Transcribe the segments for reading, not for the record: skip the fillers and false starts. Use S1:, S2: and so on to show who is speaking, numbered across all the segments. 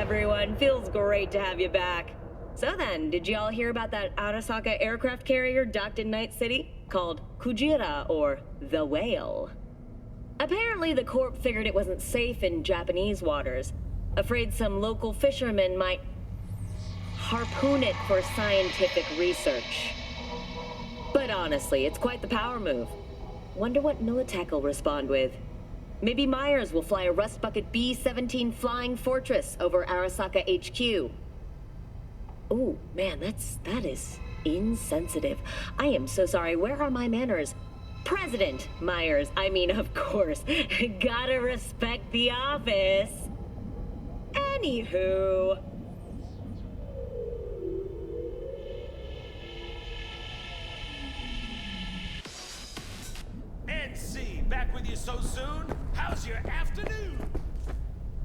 S1: everyone. Feels great to have you back. So then, did you all hear about that Arasaka aircraft carrier docked in Night City? Called Kujira, or the Whale. Apparently, the Corp figured it wasn't safe in Japanese waters. Afraid some local fishermen might harpoon it for scientific research. But honestly, it's quite the power move. Wonder what Militech will respond with. Maybe Myers will fly a Rust Bucket B-17 Flying Fortress over Arasaka HQ. Oh, man, that is insensitive. I am so sorry. Where are my manners? President Myers. I mean, of course. Gotta respect the office. Anywho.
S2: NC, back with you so soon? How's your afternoon?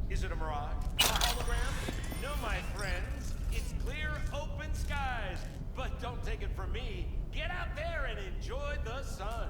S2: Is it a mirage? A hologram? No, my friends. It's clear, open skies. But don't take it from me. Get out there and enjoy the sun.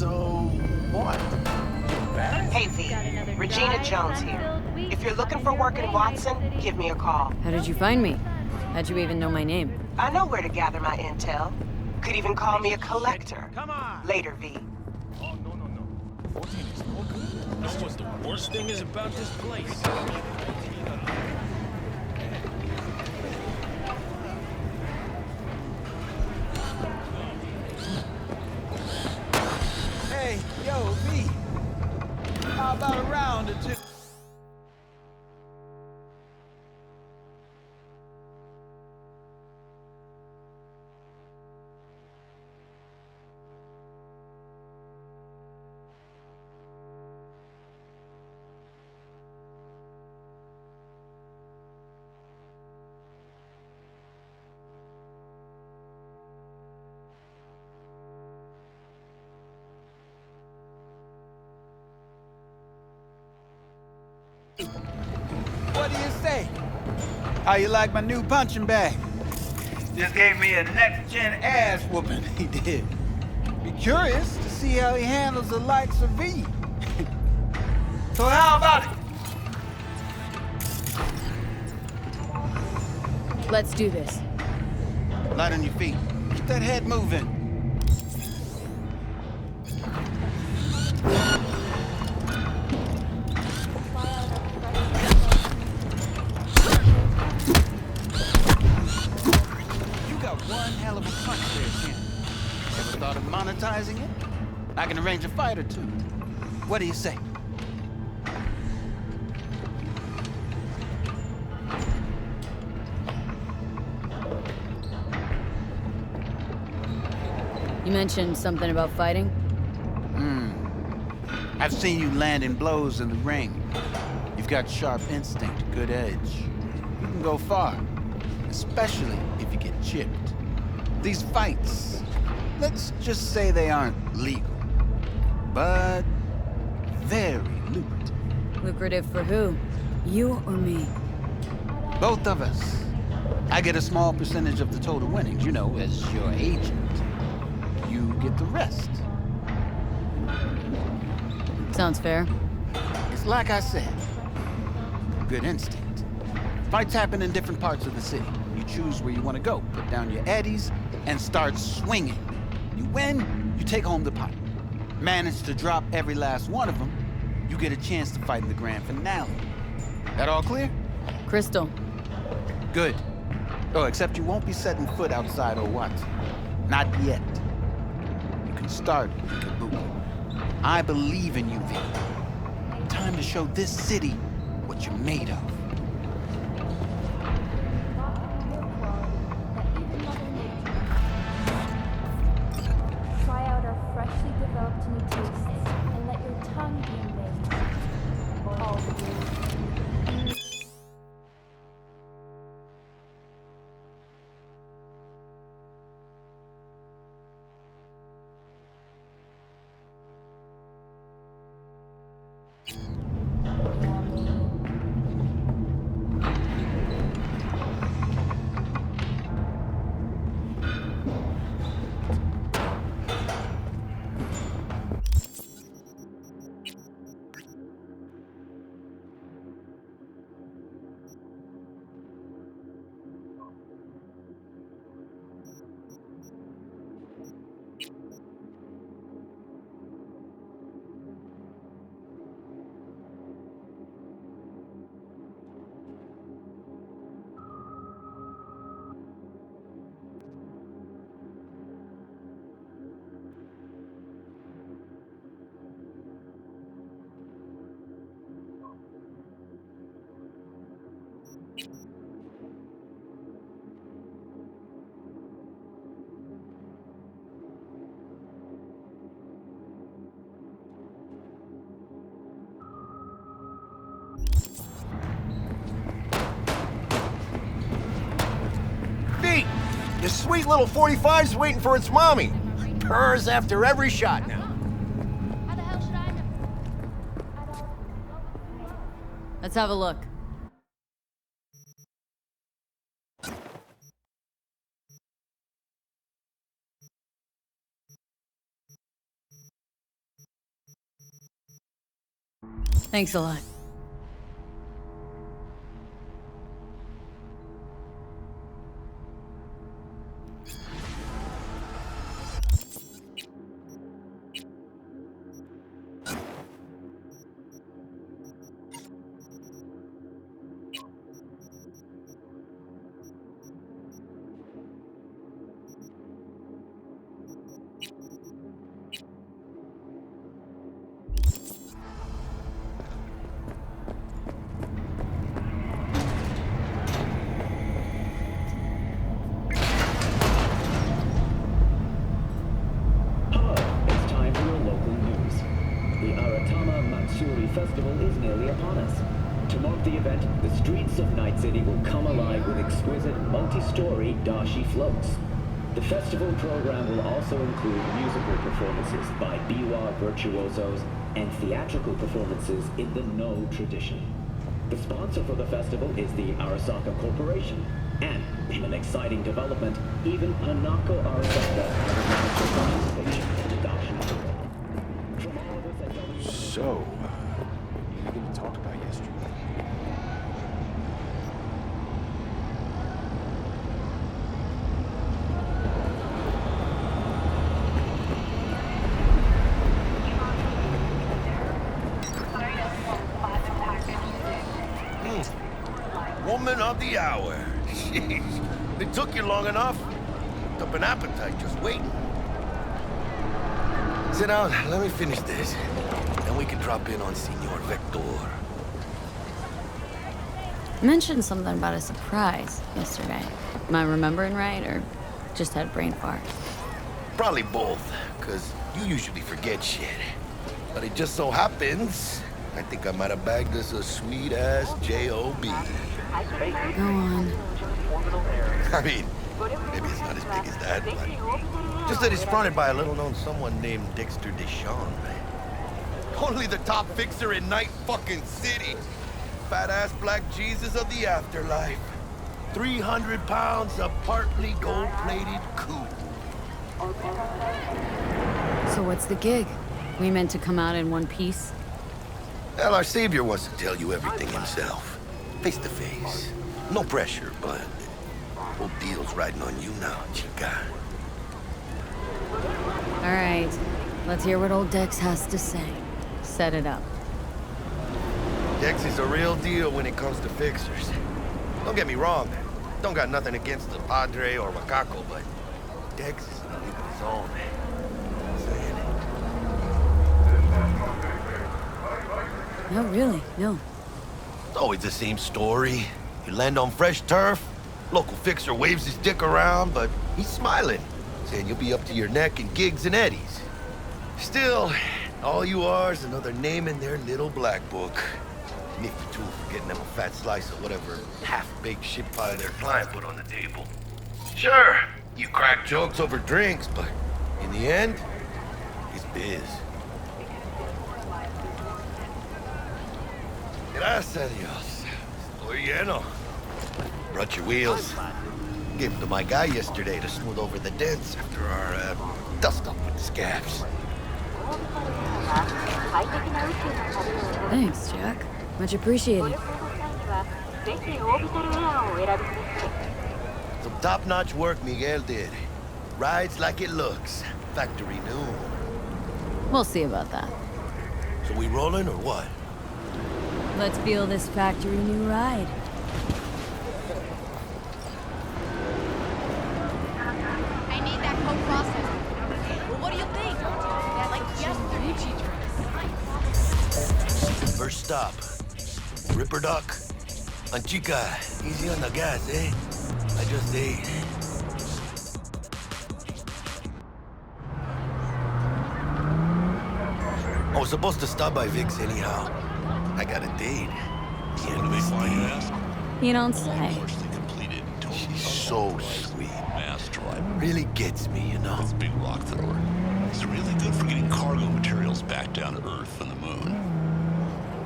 S3: So, what? Back?
S4: Hey V, Regina Jones here. If you're looking for work in Watson, give me a call.
S1: How did you find me? How'd you even know my name?
S4: I know where to gather my intel. Could even call me a collector.
S2: Come on!
S4: Later, V.
S2: Oh, no. 14 is no good. That's what the worst thing is about this place.
S3: Hey, yo, V. How about a round or two? What do you say? How you like my new punching bag? Just gave me a next-gen ass whooping, he did. Be curious to see how he handles the likes of V. So how about it?
S1: Let's do this.
S3: Light on your feet. Keep that head moving. You got one hell of a punch there, Ken. Ever thought of monetizing it? I can arrange a fight or two. What do you say?
S1: You mentioned something about fighting?
S3: I've seen you landing blows in the ring. You've got sharp instinct, good edge. You can go far, especially if you get chipped. These fights, let's just say they aren't legal, but very lucrative.
S1: Lucrative for who? You or me?
S3: Both of us. I get a small percentage of the total winnings, you know, as your agent. You get the rest.
S1: Sounds fair.
S3: It's like I said, good instinct. Fights happen in different parts of the city. You choose where you want to go, put down your eddies, and start swinging. You win, you take home the pot. Manage to drop every last one of them, you get a chance to fight in the grand finale. That all clear?
S1: Crystal.
S3: Good. Oh, except you won't be setting foot outside or what? Not yet. You can start in Kabuki. I believe in you, V. Time to show this city what you're made of.
S5: Try out our freshly developed new tastes and let your tongue be amazed. All you.
S6: V, your sweet little 45's waiting for its mommy. Purrs after every shot now.
S5: How the hell should I know?
S1: Let's have a look.
S7: Thanks a lot.
S8: Festival is nearly upon us. To mark the event, the streets of Night City will come alive with exquisite multi-story dashi floats. The festival program will also include musical performances by biwa virtuosos and theatrical performances in the No tradition. The sponsor for the festival is the Arasaka Corporation, and in an exciting development, even Hanako Arasaka has announced her participation in the dashi parade. From all of us at W.
S3: So, you going to talk about yesterday?
S6: Woman of the hour. Jeez. It took you long enough. Picked up an appetite just waiting. Sit down, let me finish this. Then we can drop in on Senor Vector.
S7: You mentioned something about a surprise yesterday. Am I remembering right, or just had a brain fart?
S6: Probably both, because you usually forget shit. But it just so happens, I think I might have bagged us a sweet-ass J.O.B.
S7: Go on.
S6: I mean, maybe it's not as big as that, but just that it's fronted by a little-known someone named Dexter Deshawn. Only the top fixer in Night fucking City. Fat-ass black Jesus of the afterlife. 300 pounds of partly gold-plated coupe.
S7: So what's the gig? We meant to come out in one piece?
S6: Well, our savior wants to tell you everything himself. Face to face. No pressure, but whole deal's riding on you now, chica.
S7: All right, let's hear what old Dex has to say. Set it up.
S6: Dex is a real deal when it comes to fixers. Don't get me wrong. Don't got nothing against the Padre or Macaco, but Dex is in a league of his own.
S7: No, really, no.
S6: It's always the same story. You land on fresh turf, local fixer waves his dick around, but he's smiling, saying you'll be up to your neck in gigs and eddies. Still, all you are is another name in their little black book. Nifty tool for getting them a fat slice of whatever half-baked shit pie their client put on the table. Sure, you crack jokes over drinks, but in the end, it's biz. Gracias a Dios. Estoy lleno. Brought your wheels. Gave them to my guy yesterday to smooth over the dents after our dust up with the scabs.
S7: Thanks, Jack. Much appreciated.
S6: Some top-notch work Miguel did. Rides like it looks. Factory new.
S7: We'll see about that.
S6: So we rolling or what?
S7: Let's feel this factory new ride.
S9: I need that co-processor. Well, what do you think? Like yesterday.
S6: First stop. Ripper Duck. Anchica, easy on the gas, eh? I just ate. I was supposed to stop by Vic's anyhow. I got a date.
S10: So do they fly you ask?
S7: You don't say.
S10: Largely completed.
S6: She's so sweet.
S10: Mass drive.
S6: Really gets me, you know?
S10: It's a big rock thrower. It's really good for getting cargo materials back down to Earth and the moon.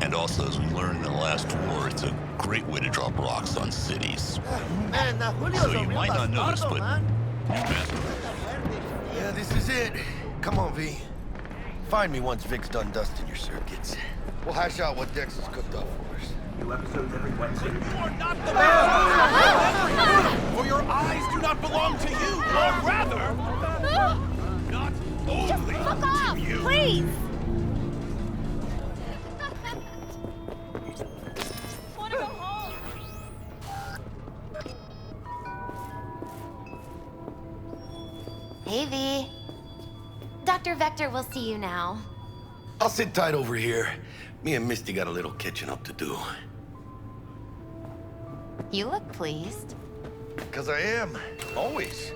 S10: And also, as we learned in the last war, it's a great way to drop rocks on cities. So you might not know this, but
S6: yeah, this is it. Come on, V. Find me once Vic's done dusting your circuits. We'll hash out what Dex has cooked up for us.
S11: New episodes every Wednesday.
S2: You are not the man! For your eyes do not belong to you, or rather, not only
S9: Fuck off!
S2: to you.
S9: Please! Wanna go home?
S12: Hey, V. Dr. Vector will see you now.
S6: I'll sit tight over here. Me and Misty got a little catching up to do.
S12: You look pleased.
S6: Because I am. Always.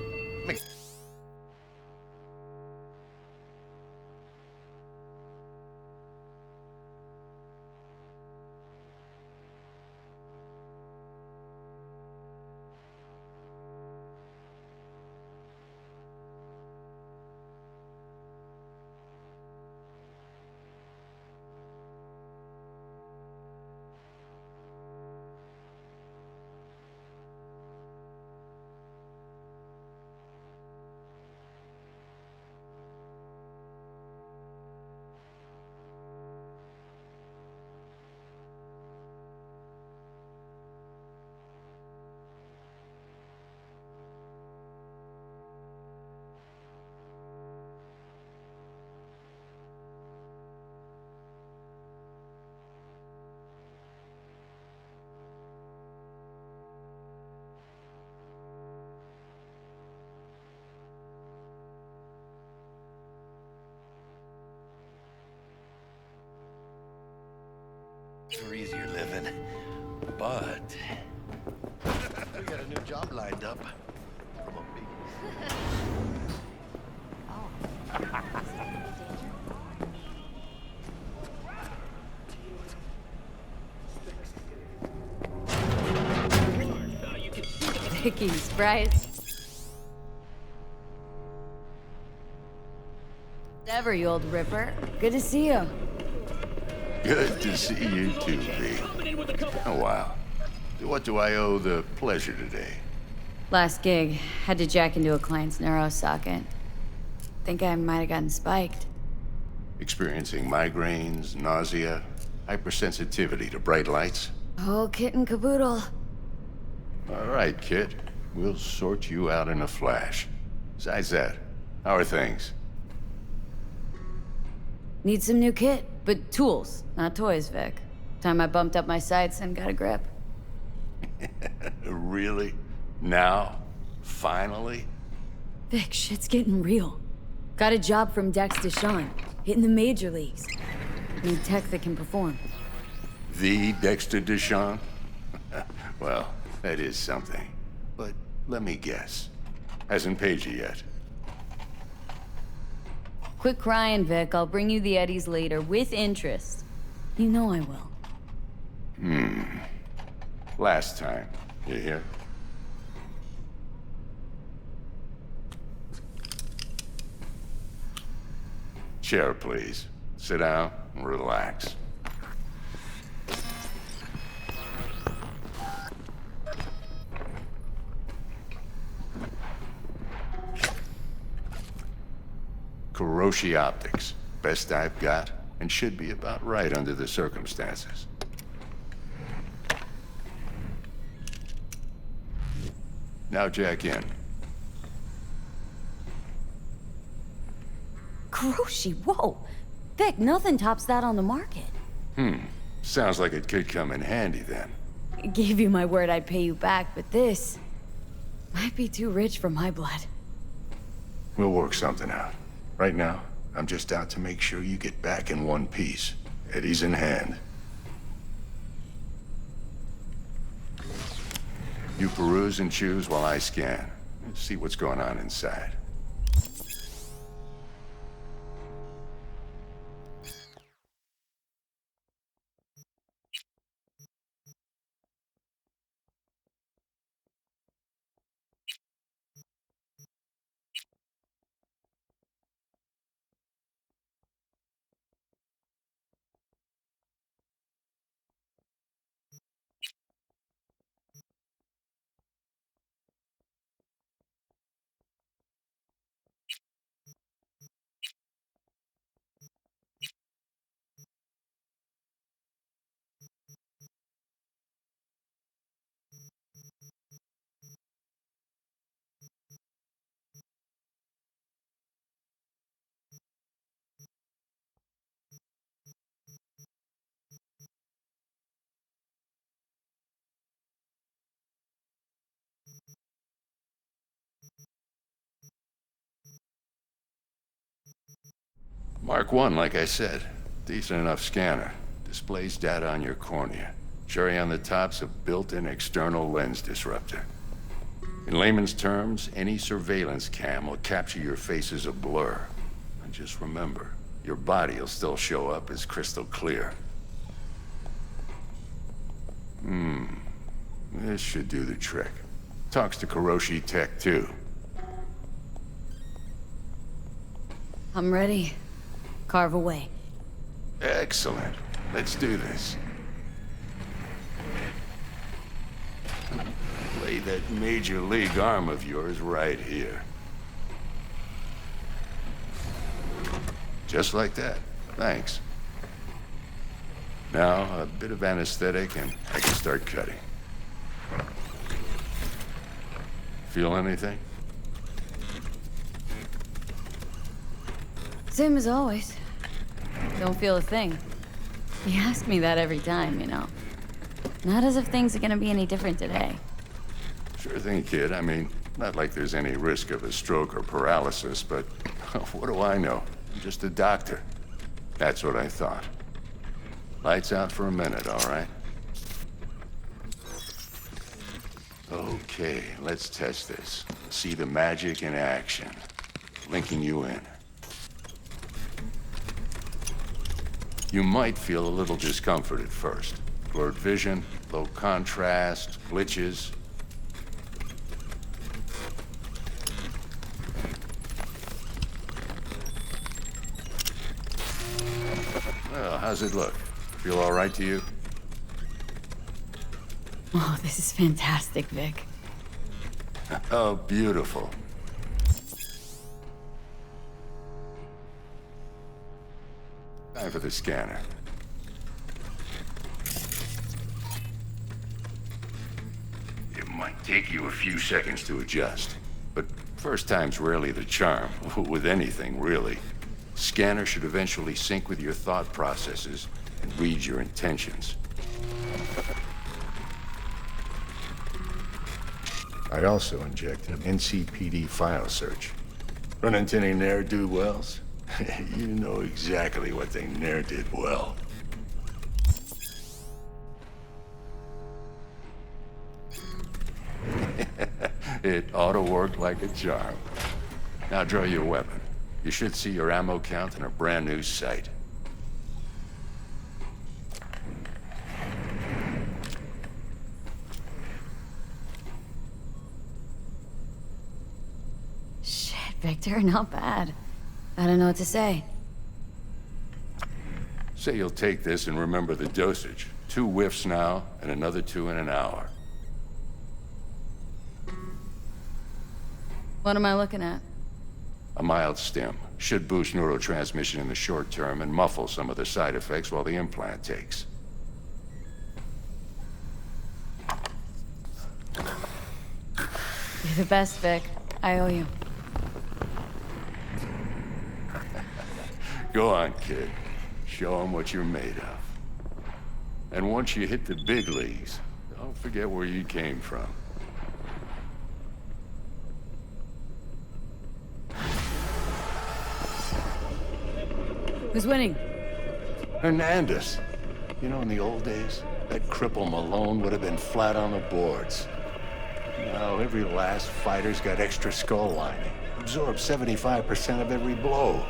S6: For easier living. But we got a new job lined up. From a big...
S7: Dickies, right? Ever, you old ripper. Good to see you.
S10: Good to see you too, V. Oh, wow. What do I owe the pleasure today?
S7: Last gig, had to jack into a client's neuro socket. Think I might have gotten spiked.
S10: Experiencing migraines, nausea, hypersensitivity to bright lights?
S7: Oh, kit and caboodle.
S10: All right, kid. We'll sort you out in a flash. Besides that, how are things?
S7: Need some new kit, but tools, not toys, Vic. Time I bumped up my sights and got a grip.
S10: Really? Now? Finally?
S7: Vic, shit's getting real. Got a job from Dex Deshawn, hitting the major leagues. Need tech that can perform.
S10: The Dexter Deshawn? Well, that is something. But let me guess. Hasn't paid you yet.
S7: Quit crying, Vic. I'll bring you the eddies later, with interest. You know I will.
S10: Last time. You hear? Chair, please. Sit down and relax. Kuroshi Optics. Best I've got, and should be about right under the circumstances. Now jack in.
S7: Kuroshi, whoa! Vic, nothing tops that on the market.
S10: Sounds like it could come in handy then.
S7: Gave you my word I'd pay you back, but this might be too rich for my blood.
S10: We'll work something out. Right now, I'm just out to make sure you get back in one piece. Eddie's in hand. You peruse and choose while I scan. See what's going on inside.
S11: Mark 1, like I said. Decent enough scanner. Displays data on your cornea. Cherry on the top's a built-in external lens disruptor. In layman's terms, any surveillance cam will capture your face as a blur. And just remember, your body will still show up as crystal clear. This should do the trick. Talks to Kuroshi Tech, too.
S7: I'm ready. Carve away.
S11: Excellent. Let's do this. Lay that major league arm of yours right here. Just like that. Thanks. Now, a bit of anesthetic and I can start cutting. Feel anything?
S7: Same as always. Don't feel a thing. You ask me that every time, you know. Not as if things are gonna be any different today.
S11: Sure thing, kid. I mean, not like there's any risk of a stroke or paralysis, but what do I know? I'm just a doctor. That's what I thought. Lights out for a minute, all right? Okay, let's test this. See the magic in action. Linking you in. You might feel a little discomfort at first. Blurred vision, low contrast, glitches. Well, how's it look? Feel all right to you?
S7: Oh, this is fantastic, Vic.
S11: Oh, beautiful. Time for the scanner. It might take you a few seconds to adjust, but first time's rarely the charm, with anything, really. Scanner should eventually sync with your thought processes and read your intentions. I also inject an NCPD file search. Run into any ne'er-do-wells? You know exactly what they ne'er did well. It ought to work like a charm. Now draw your weapon. You should see your ammo count in a brand new sight.
S7: Shit, Victor, not bad. I don't know what to say.
S11: Say you'll take this and remember the dosage. 2 whiffs now, and another 2 in an hour.
S7: What am I looking at?
S11: A mild stim. Should boost neurotransmission in the short term and muffle some of the side effects while the implant takes.
S7: You're the best, Vic. I owe you.
S11: Go on, kid. Show them what you're made of. And once you hit the big leagues, don't forget where you came from.
S7: Who's winning?
S11: Hernandez. You know, in the old days, that cripple Malone would have been flat on the boards. Now, every last fighter's got extra skull lining. Absorbs 75% of every blow.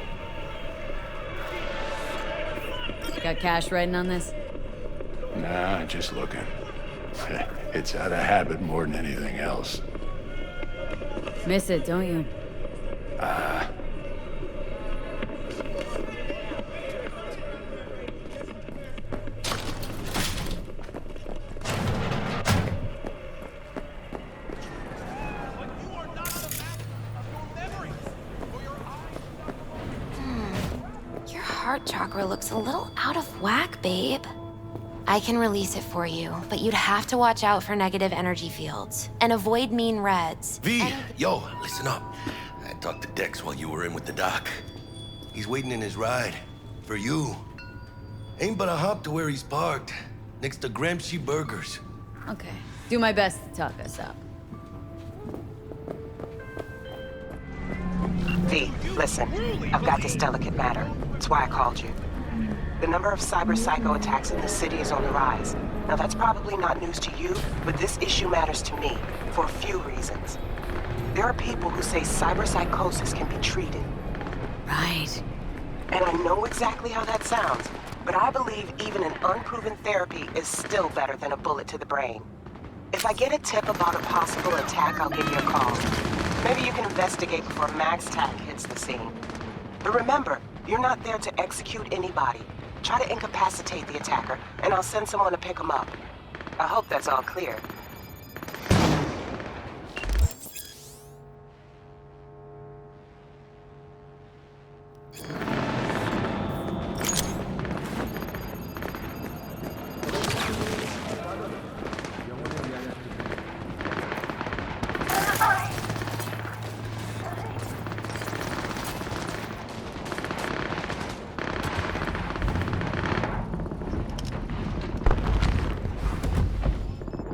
S7: Got cash writing on this?
S11: Nah, just looking. It's out of habit more than anything else.
S7: Miss it, don't you?
S12: Your heart chakra looks a little out of whack, babe. I can release it for you, but you'd have to watch out for negative energy fields and avoid mean reds.
S6: V, yo, listen up. I talked to Dex while you were in with the doc. He's waiting in his ride. For you. Ain't but a hop to where he's parked. Next to Gramsci Burgers.
S7: Okay. Do my best to talk us up.
S4: V, listen. I've got this delicate matter. That's why I called you. The number of cyber psycho attacks in the city is on the rise. Now that's probably not news to you, but this issue matters to me for a few reasons. There are people who say cyber psychosis can be treated.
S7: Right.
S4: And I know exactly how that sounds, but I believe even an unproven therapy is still better than a bullet to the brain. If I get a tip about a possible attack, I'll give you a call. Maybe you can investigate before Max Tack hits the scene. But remember, you're not there to execute anybody. Try to incapacitate the attacker, and I'll send someone to pick him up. I hope that's all clear.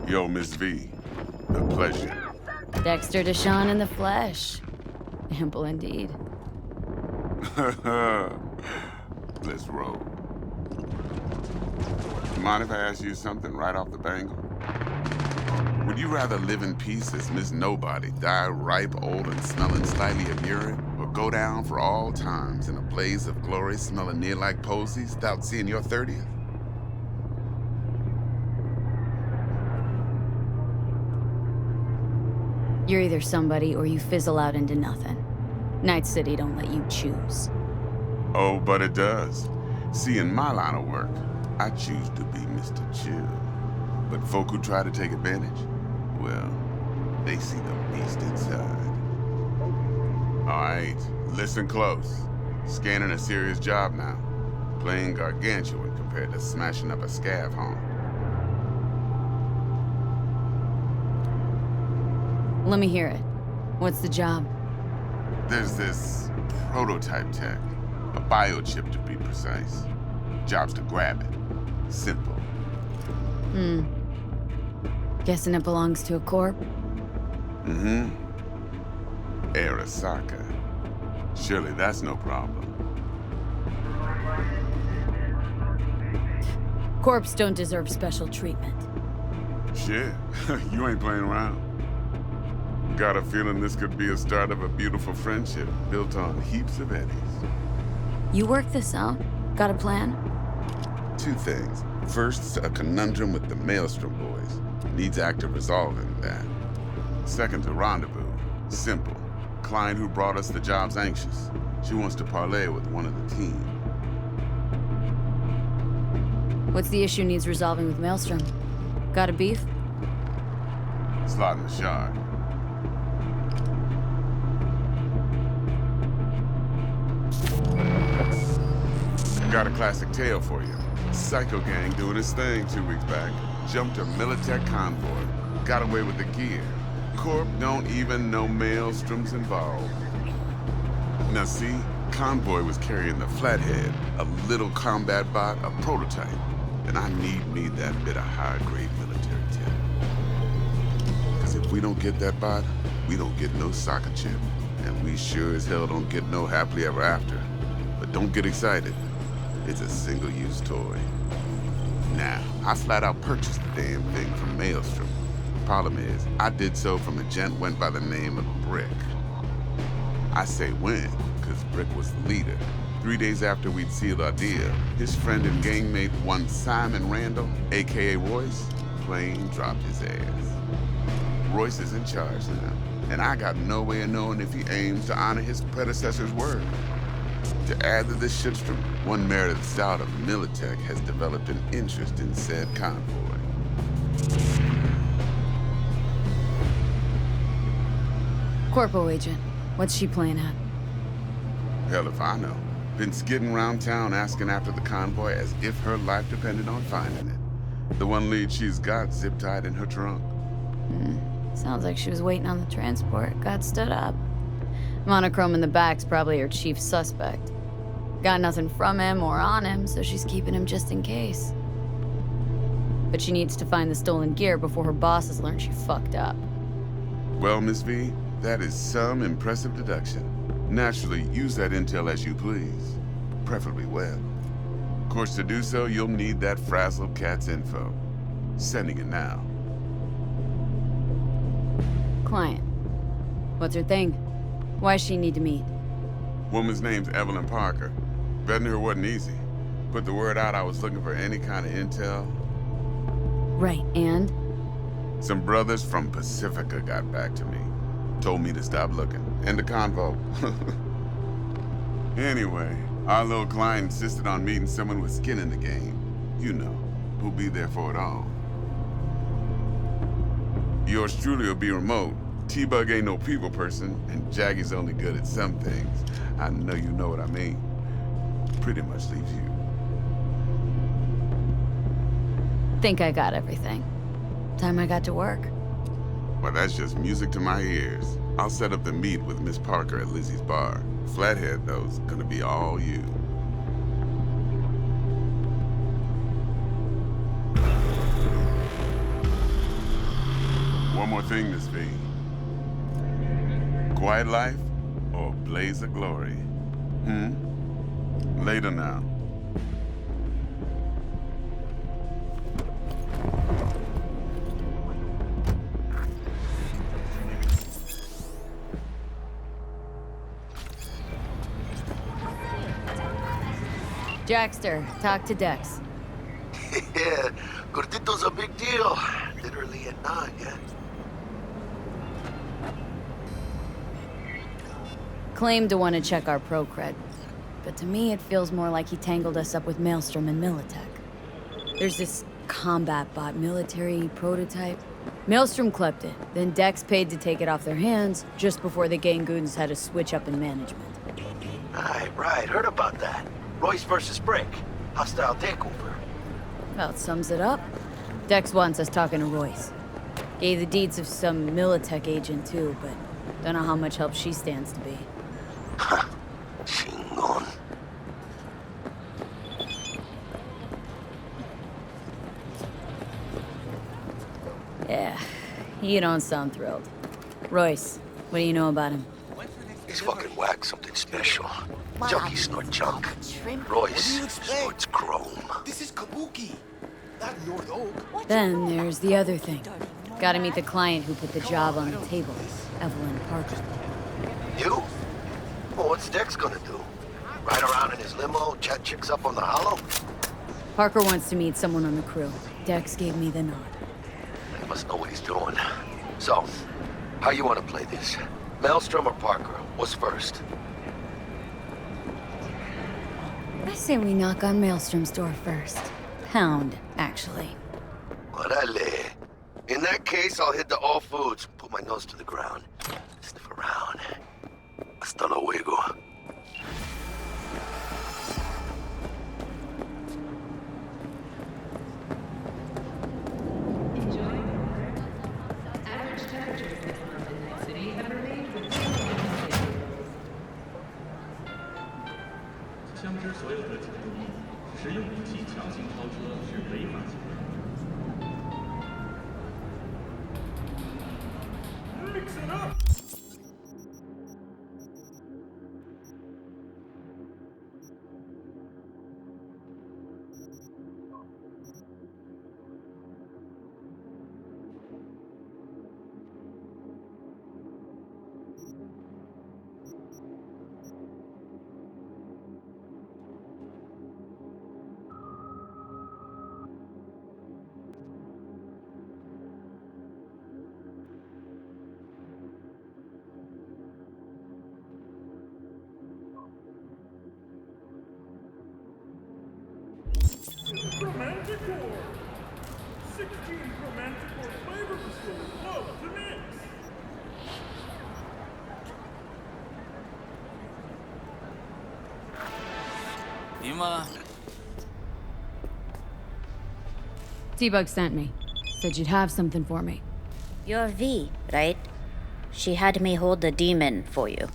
S11: Yo, Miss V. A pleasure.
S7: Dexter Deshawn in the flesh. Ample indeed.
S11: Let's roll. Mind if I ask you something right off the bangle? Would you rather live in peace as Miss Nobody, die ripe, old, and smelling slightly of urine, or go down for all times in a blaze of glory smelling near like posies without seeing your 30th?
S7: You're either somebody or you fizzle out into nothing. Night City don't let you choose.
S11: Oh, but it does. See, in my line of work, I choose to be Mr. Chill. But folk who try to take advantage, well, they see the beast inside. All right, listen close. Scanning a serious job now. Playing gargantuan compared to smashing up a scav home.
S7: Let me hear it. What's the job?
S11: There's this prototype tech. A biochip, to be precise. Job's to grab it. Simple.
S7: Guessing it belongs to a corp?
S11: Mm-hmm. Arasaka. Surely that's no problem.
S7: Corps don't deserve special treatment.
S11: Shit, you ain't playing around. Got a feeling this could be a start of a beautiful friendship built on heaps of eddies.
S7: You work this out? Got a plan?
S11: Two things. First, a conundrum with the Maelstrom boys. Needs active resolving that. Second, a rendezvous. Simple. Client who brought us the job's anxious. She wants to parlay with one of the team.
S7: What's the issue needs resolving with Maelstrom? Got a beef?
S11: Slot in the shard. Got a classic tale for you. Psycho gang doing its thing 2 weeks back. Jumped a Militech convoy. Got away with the gear. Corp don't even know Maelstrom's involved. Now see, convoy was carrying the Flathead, a little combat bot, a prototype. And I need that bit of high-grade military tech. Because if we don't get that bot, we don't get no soccer chip. And we sure as hell don't get no happily ever after. But don't get excited. It's a single-use toy. Now, I flat out purchased the damn thing from Maelstrom. Problem is, I did so from a gent went by the name of Brick. I say when, because Brick was the leader. 3 days after we'd sealed our deal, his friend and gangmate, one Simon Randall, aka Royce, plain dropped his ass. Royce is in charge now, and I got no way of knowing if he aims to honor his predecessor's word. To add to this shitstorm, one merited stout of Militech has developed an interest in said convoy.
S7: Corpo agent. What's she playing at?
S11: Hell if I know. Been skidding around town asking after the convoy as if her life depended on finding it. The one lead she's got zip-tied in her trunk.
S7: Sounds like she was waiting on the transport. Got stood up. Monochrome in the back's probably her chief suspect. Got nothing from him or on him, so she's keeping him just in case. But she needs to find the stolen gear before her bosses learn she fucked up.
S11: Well, Miss V, that is some impressive deduction.
S13: Naturally, use that intel as you please, preferably web. Of course, to do so, you'll need that frazzled cat's info. Sending it now.
S7: Client. What's her thing? Why's she need to meet?
S13: Woman's name's Evelyn Parker. Vetting her wasn't easy. Put the word out I was looking for any kind of intel.
S7: Right, and?
S13: Some brothers from Pacifica got back to me. Told me to stop looking. End the convo. Anyway, our little client insisted on meeting someone with skin in the game. You know, who'll be there for it all. Yours truly will be remote. T-Bug ain't no people person, and Jaggy's only good at some things. I know you know what I mean. Pretty much leaves you.
S7: Think I got everything. Time I got to work.
S13: Well, that's just music to my ears. I'll set up the meet with Miss Parker at Lizzie's bar. Flathead, though's gonna be all you. One more thing, Miss V. Quiet life or blaze of glory? Later now.
S7: Jackster, talk to Dex.
S6: Yeah, Gordito's a big deal. Literally at 9, yeah?
S7: Claimed to want to check our pro cred, but to me it feels more like he tangled us up with Maelstrom and Militech. There's this combat bot military prototype. Maelstrom clept it, then Dex paid to take it off their hands just before the Gangoons had a switch up in management.
S6: Right, heard about that. Royce versus Brick. Hostile takeover.
S7: About sums it up. Dex wants us talking to Royce. Gave the deeds of some Militech agent too, but don't know how much help she stands to be.
S6: Chingon.
S7: Yeah, you don't sound thrilled. Royce, what do you know about him?
S6: He's fucking whack, something special. Junkies snort junk. Royce snorts chrome.
S14: This is Kabuki, not North Oak.
S7: Then there's the other thing. Gotta meet the client who put the job on the table, Evelyn Parker.
S6: You? Well, what's Dex gonna do? Ride around in his limo, chat chicks up on the hollow?
S7: Parker wants to meet someone on the crew. Dex gave me the nod.
S6: He must know what he's doing. So, how you want to play this? Maelstrom or Parker? What's first?
S7: I say we knock on Maelstrom's door first. Pound, actually.
S6: Orale. In that case, I'll hit the All Foods, put my nose to the ground, sniff around. Hasta luego.
S15: Romantic-core! 16 romantic-core flavor distillers love to mix!
S7: T-Bug sent me. Said you'd have something for me.
S16: You're V, right? She had me hold the demon for you.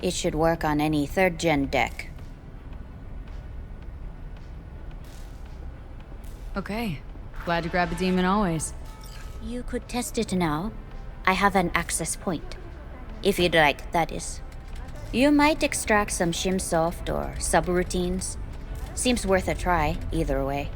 S16: It should work on any 3rd gen deck.
S7: Okay. Glad to grab a demon always.
S16: You could test it now. I have an access point. If you'd like, that is. You might extract some shimsoft or subroutines. Seems worth a try, either way.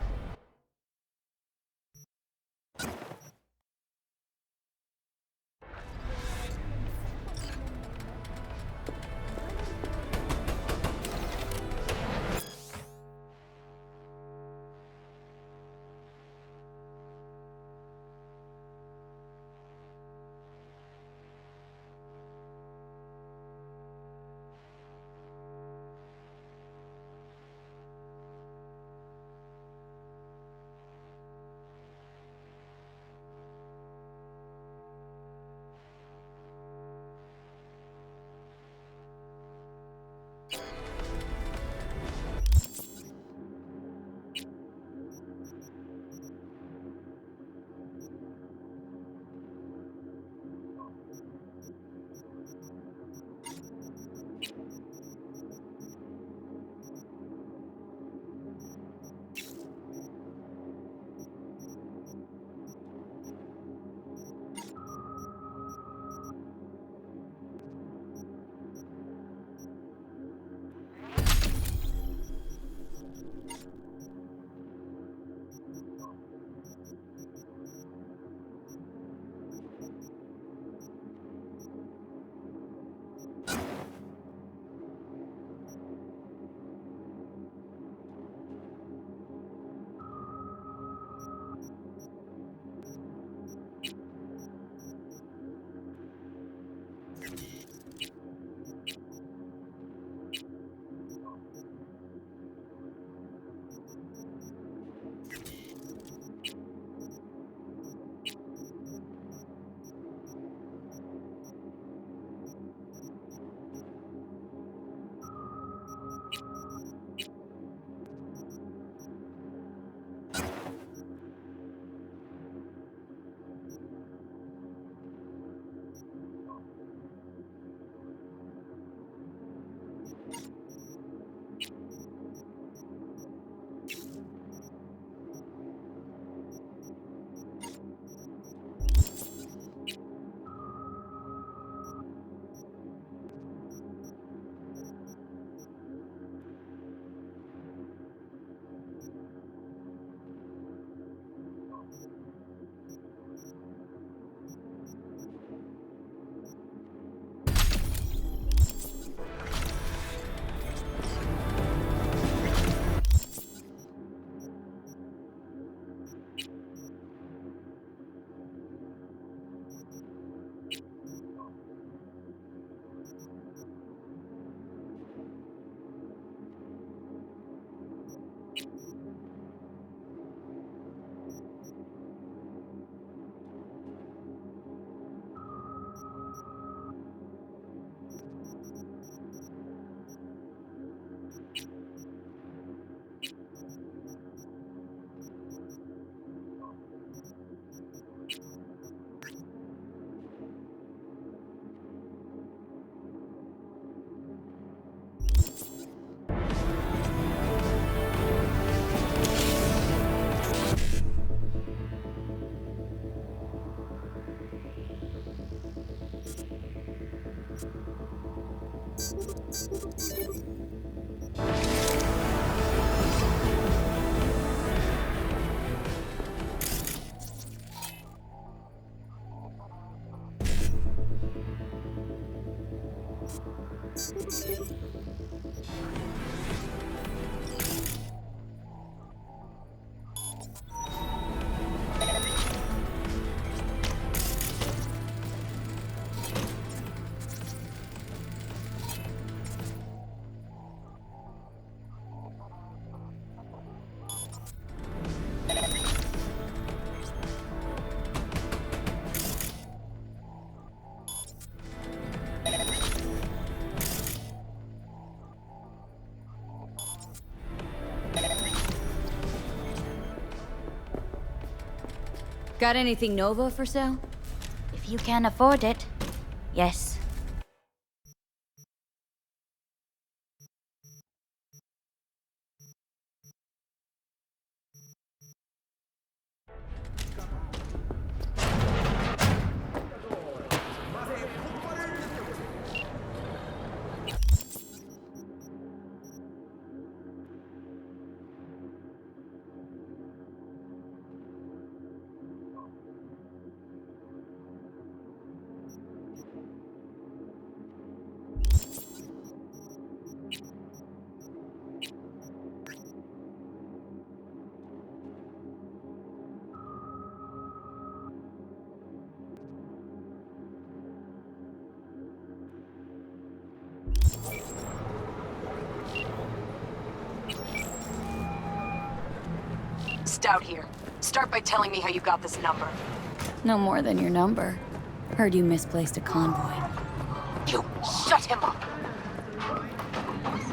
S7: Got anything Nova for sale?
S16: If you can afford it, yes.
S17: out here. Start by telling me how you got this number.
S7: No more than your number. Heard you misplaced a convoy.
S17: You shut him up!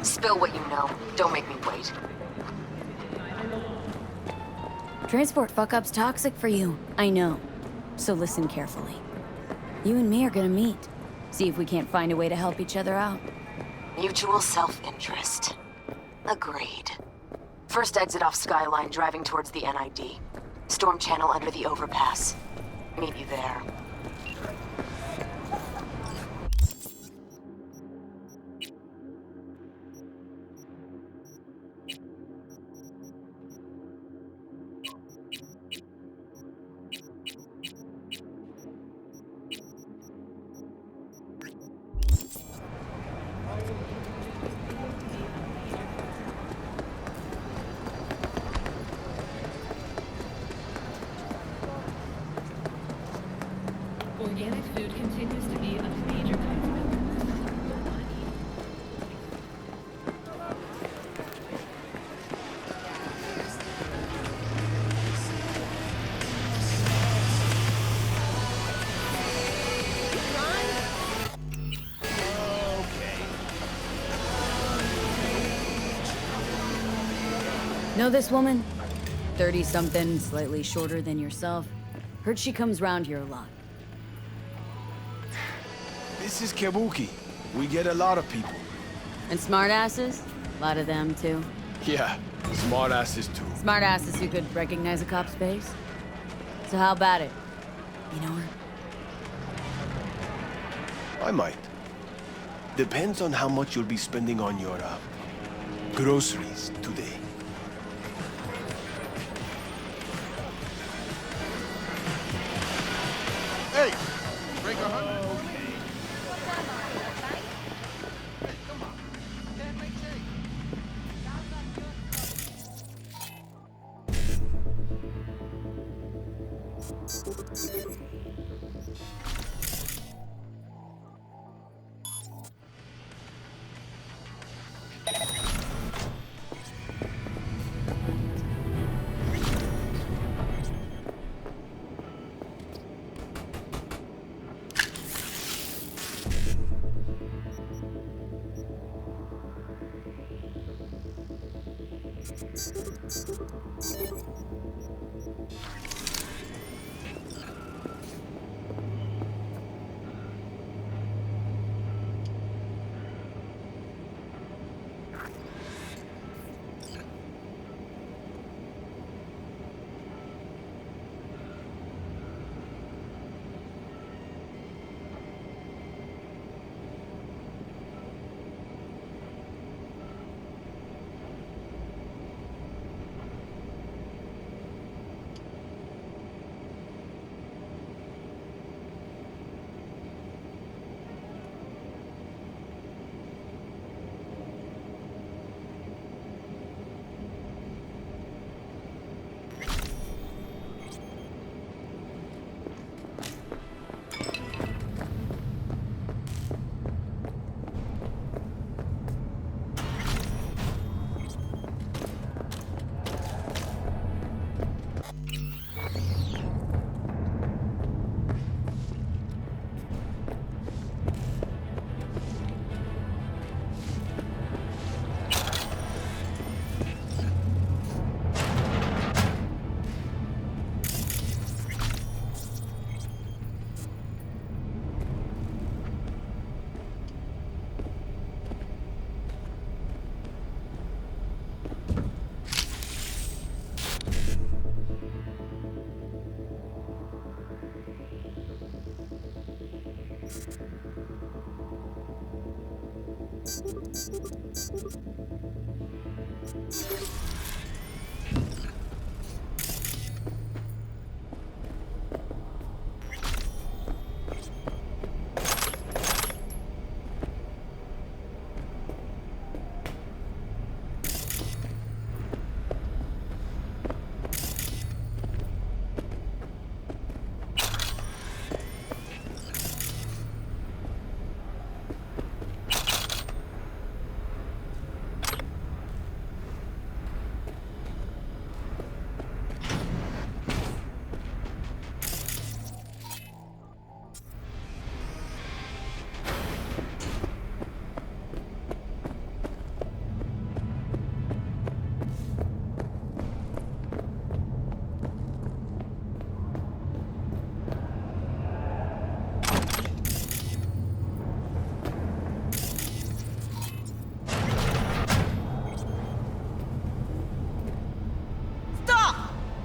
S17: Spill what you know. Don't make me wait.
S7: Transport fuck-up's toxic for you. I know. So listen carefully. You and me are gonna meet. See if we can't find a way to help each other out.
S17: Mutual self-interest. Agreed. First exit off Skyline, driving towards the NID. Storm channel under the overpass. Meet you there.
S18: Organic food continues to be a major
S7: Know this woman? 30-something, slightly shorter than yourself. Heard she comes round here a lot.
S14: This is Kabuki. We get a lot of people.
S7: And smartasses? A lot of them, too.
S14: Yeah, smartasses too.
S7: Smartasses who could recognize a cop's face? So how about it? You know her?
S14: I might. Depends on how much you'll be spending on your, groceries today.
S3: Hey! Break 100.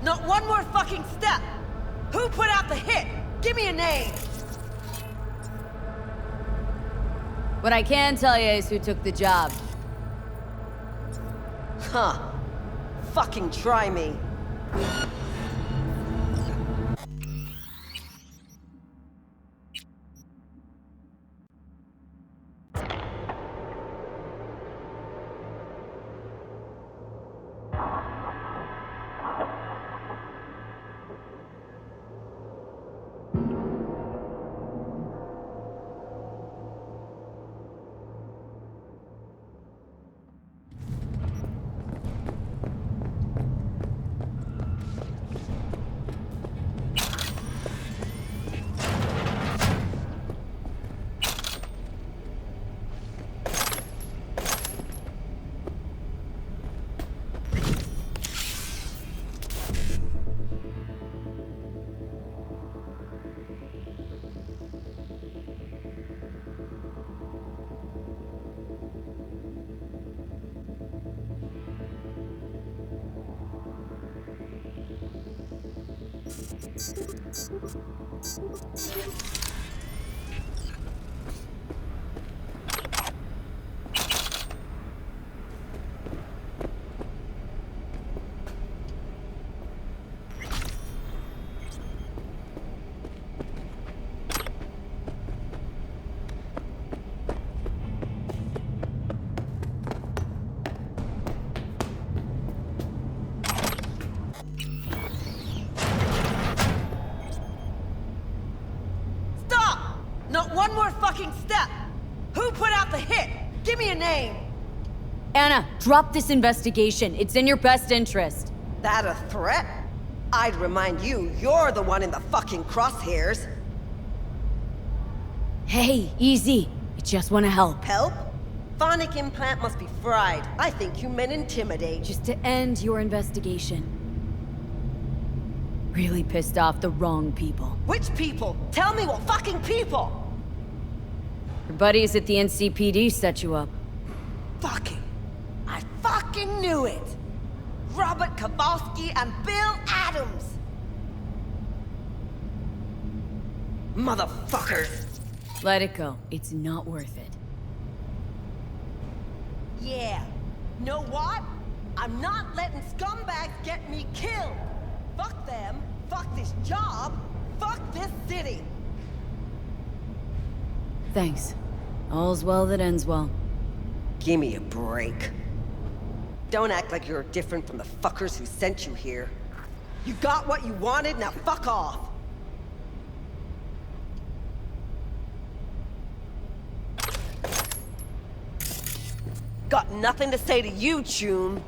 S19: Not one more fucking step! Who put out the hit? Give me a name!
S7: What I can tell you is who took the job.
S19: Huh. Fucking try me. Not one more fucking step! Who put out the hit? Give me a name!
S7: Anna, drop this investigation. It's in your best interest.
S19: That a threat? I'd remind you, you're the one in the fucking crosshairs.
S7: Hey, easy. I just want to help.
S19: Help? Phonic implant must be fried. I think you meant intimidate.
S7: Just to end your investigation. Really pissed off the wrong people.
S19: Which people? Tell me what fucking people!
S7: Your buddies at the NCPD set you up.
S19: Fucking! I fucking knew it! Robert Kowalski and Bill Adams! Motherfuckers!
S7: Let it go. It's not worth it.
S19: Yeah. Know what? I'm not letting scumbags get me killed! Fuck them, fuck this job, fuck this city!
S7: Thanks. All's well that ends well.
S19: Give me a break. Don't act like you're different from the fuckers who sent you here. You got what you wanted, now fuck off! Got nothing to say to you, Chun.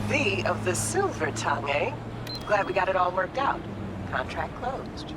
S4: V of the Silver Tongue, eh? Glad we got it all worked out. Contract closed.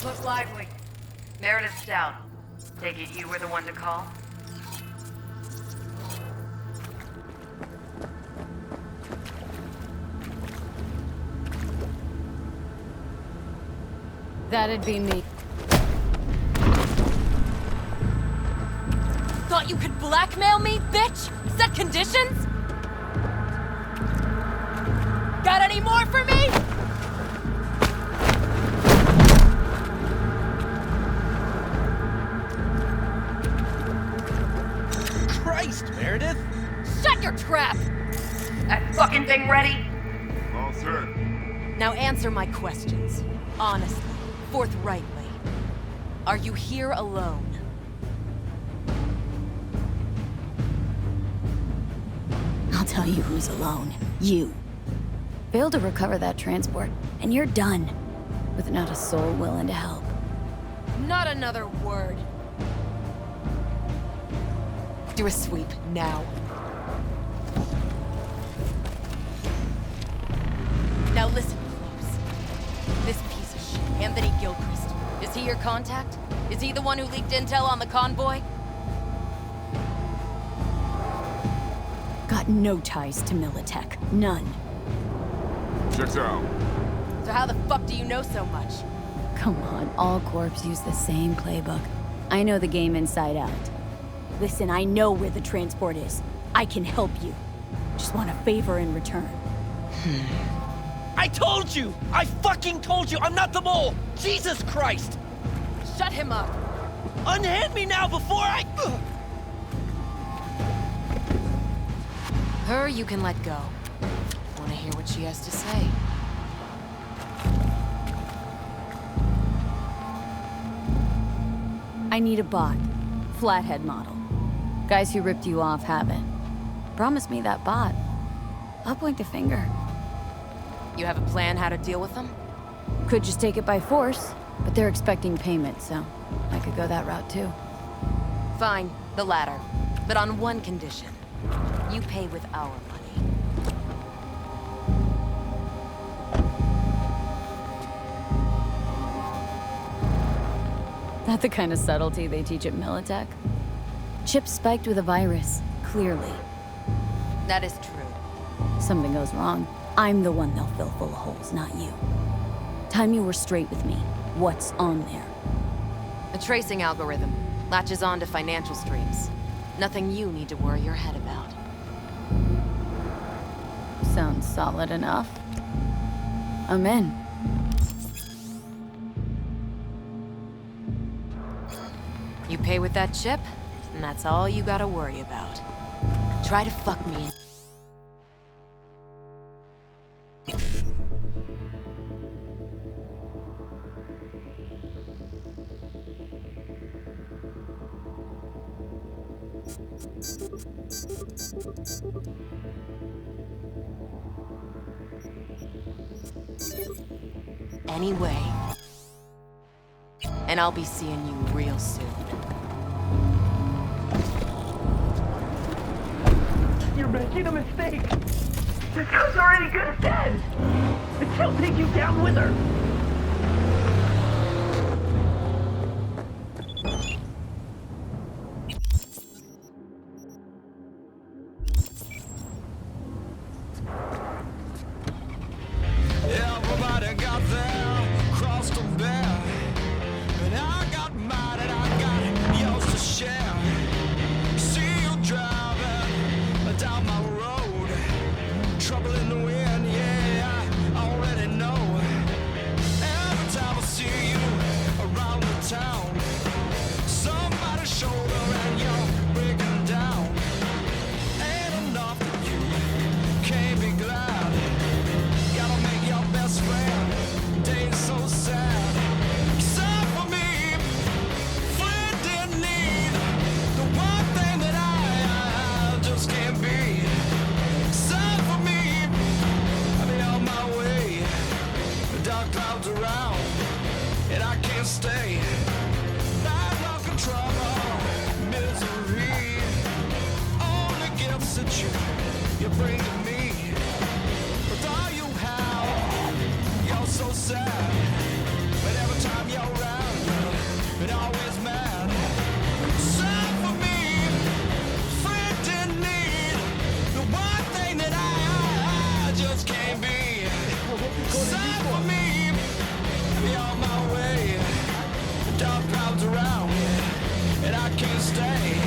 S20: Look lively. Meredith's down. Take it you were the one to call?
S7: That'd be me.
S21: Thought you could blackmail me, bitch? Set conditions? Got any more for me?
S22: Christ, Meredith!
S21: Shut your trap!
S20: That fucking thing ready?
S22: All set.
S19: Now answer my questions. Honestly, forthrightly. Are you here alone?
S16: I'll tell you who's alone. You.
S7: Fail to recover that transport, and you're done. With not a soul willing to help.
S21: Not another word.
S17: Do a sweep, now.
S21: Now listen close. This piece of shit, Anthony Gilchrist, is he your contact? Is he the one who leaked intel on the convoy?
S1: Got no ties to Militech. None.
S13: Checks out.
S21: So how the fuck do you know so much?
S1: Come on, all corps use the same playbook. I know the game inside out. Listen, I know where the transport is. I can help you. Just want a favor in return.
S5: I told you! I fucking told you! I'm not the mole! Jesus Christ!
S21: Shut him up!
S5: Unhand me now before I...
S17: Her you can let go. Wanna hear what she has to say?
S1: I need a bot. Flathead model. Guys who ripped you off have it. Promise me that bot. I'll point the finger.
S17: You have a plan how to deal with them?
S1: Could just take it by force, but they're expecting payment, so I could go that route too.
S17: Fine, the latter. But on one condition. You pay with our money.
S1: Not the kind of subtlety they teach at Militech. Chip spiked with a virus, clearly.
S17: That is true.
S1: Something goes wrong, I'm the one they'll fill full of holes, not you. Time you were straight with me. What's on there?
S17: A tracing algorithm. Latches on to financial streams. Nothing you need to worry your head about.
S1: Sounds solid enough. I'm in.
S17: You pay with that chip, and that's all you gotta worry about. Try to fuck me. Anyway. And I'll be seeing you real soon.
S5: You're making a mistake! This girl's already good dead! And she'll take you down with her!
S23: Everybody got there, crossed them bare. And I got mine and I got yours to share. See you driving down my road. Trouble in the wind, yeah, I already know. Every time I see you around the town, somebody's shoulder and you're breaking down. Ain't enough that you can't be glad. Gotta make your best friend days so sad. Except for me, Flint didn't need the one thing that I just can't be. Except for me, I'll be on my way. The dark clouds around, and I can't stay. Bad luck and trouble, misery, only gifts that you bring to me. With all you have, you're so sad. But every time you're around, you're always mad. Sad for me, friend didn't need the one thing that I just can't be. Sad for me, be on my way. The dark clouds around, and I can't stay.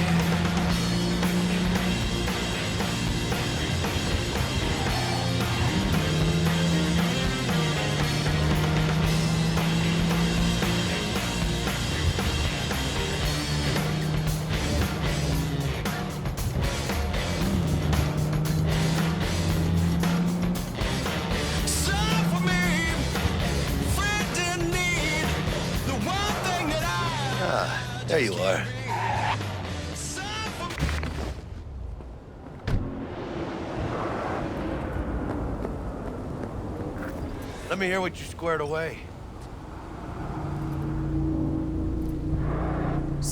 S23: Sad for me, friend didn't need the one thing that I
S6: There you are. Let me hear what you squared away.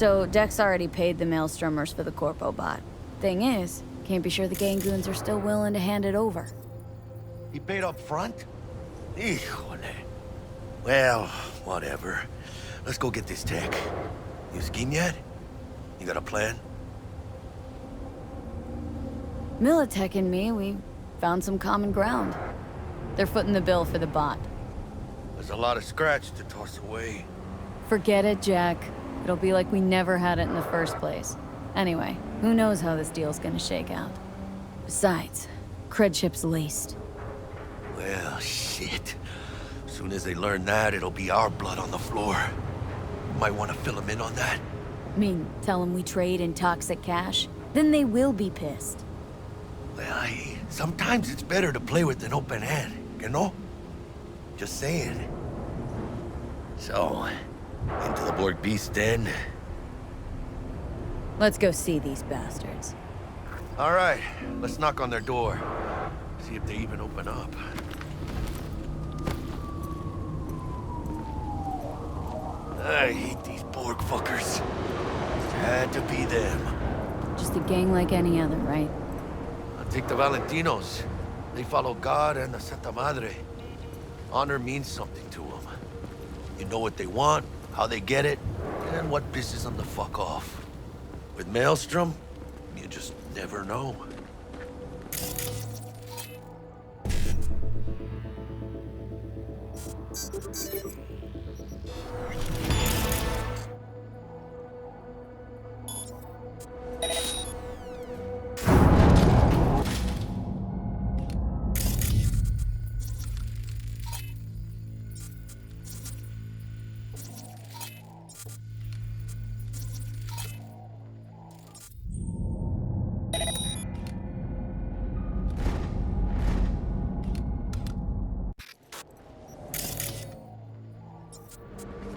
S7: So Dex already paid the Maelstromers for the Corpo bot. Thing is, can't be sure the Gangoons are still willing to hand it over.
S6: He paid up front? Híjole. Well, whatever. Let's go get this tech. You scheme yet? You got a plan?
S7: Militech and me, we found some common ground. They're footing the bill for the bot.
S6: There's a lot of scratch to toss away.
S7: Forget it, Jack. It'll be like we never had it in the first place. Anyway, who knows how this deal's gonna shake out. Besides, cred ship's laced.
S6: Well, shit. Soon as they learn that, it'll be our blood on the floor. Might want to fill them in on that.
S7: Mean, tell them we trade in toxic cash? Then they will be pissed.
S6: Well, sometimes it's better to play with an open hand, you know? Just saying. So, into the Borg Beast Den.
S7: Let's go see these bastards.
S6: All right, let's knock on their door. See if they even open up. I hate these Borg fuckers. Had to be them.
S7: Just a gang like any other, right?
S6: I'll take the Valentinos. They follow God and the Santa Madre. Honor means something to them. You know what they want, how they get it, and what pisses them the fuck off. With Maelstrom, you just never know.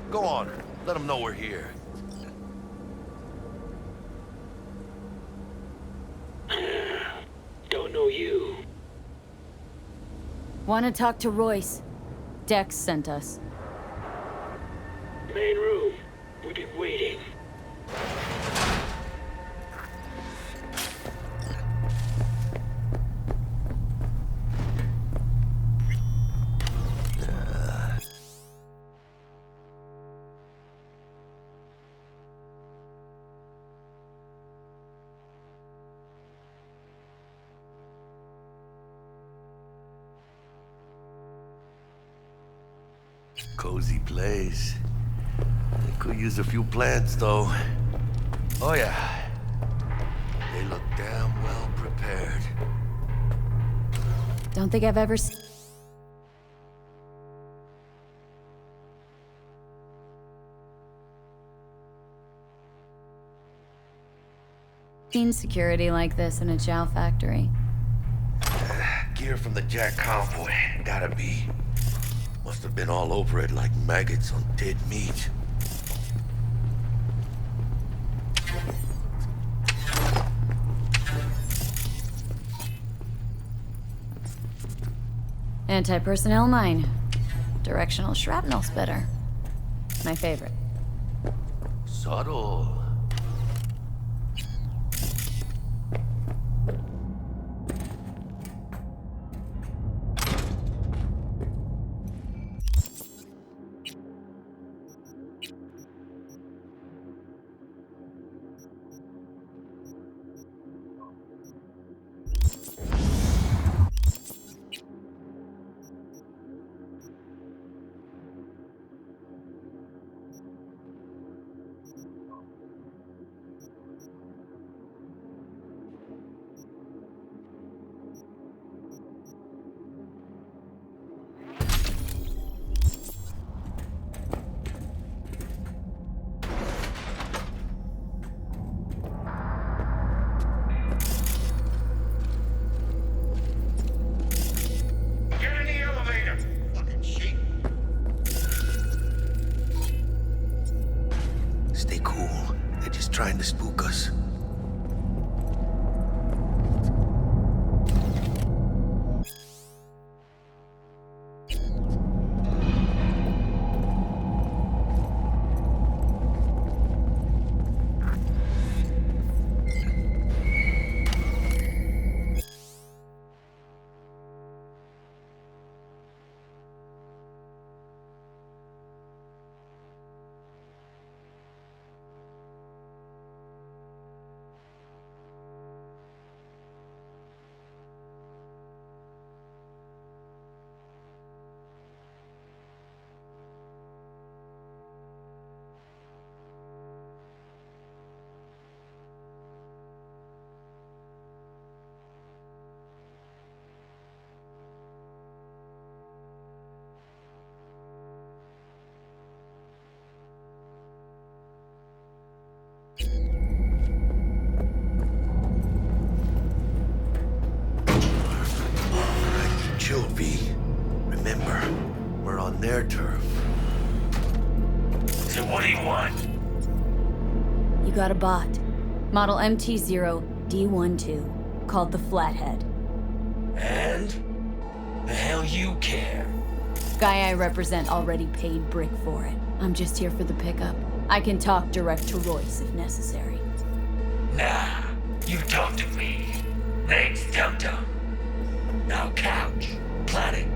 S6: Go on, let them know we're here.
S2: Don't know you.
S7: Want to talk to Royce? Dex sent us.
S2: Main room. We've been waiting.
S6: Cozy place. They could use a few plants, though. Oh, yeah. They look damn well prepared.
S7: Don't think I've ever seen security like this in a chow factory.
S6: Gear from the Jack convoy. Gotta be. Must have been all over it like maggots on dead meat.
S7: Anti-personnel mine. Directional shrapnel spitter. My favorite.
S6: Subtle. their turf.
S2: So what do you want?
S1: You got a bot. Model MT0D12, called the Flathead.
S2: And? The hell you care?
S1: Guy I represent already paid Brick for it. I'm just here for the pickup. I can talk direct to Royce if necessary.
S2: Nah, you talk to me. Name's Dum Dum. Now couch, planet.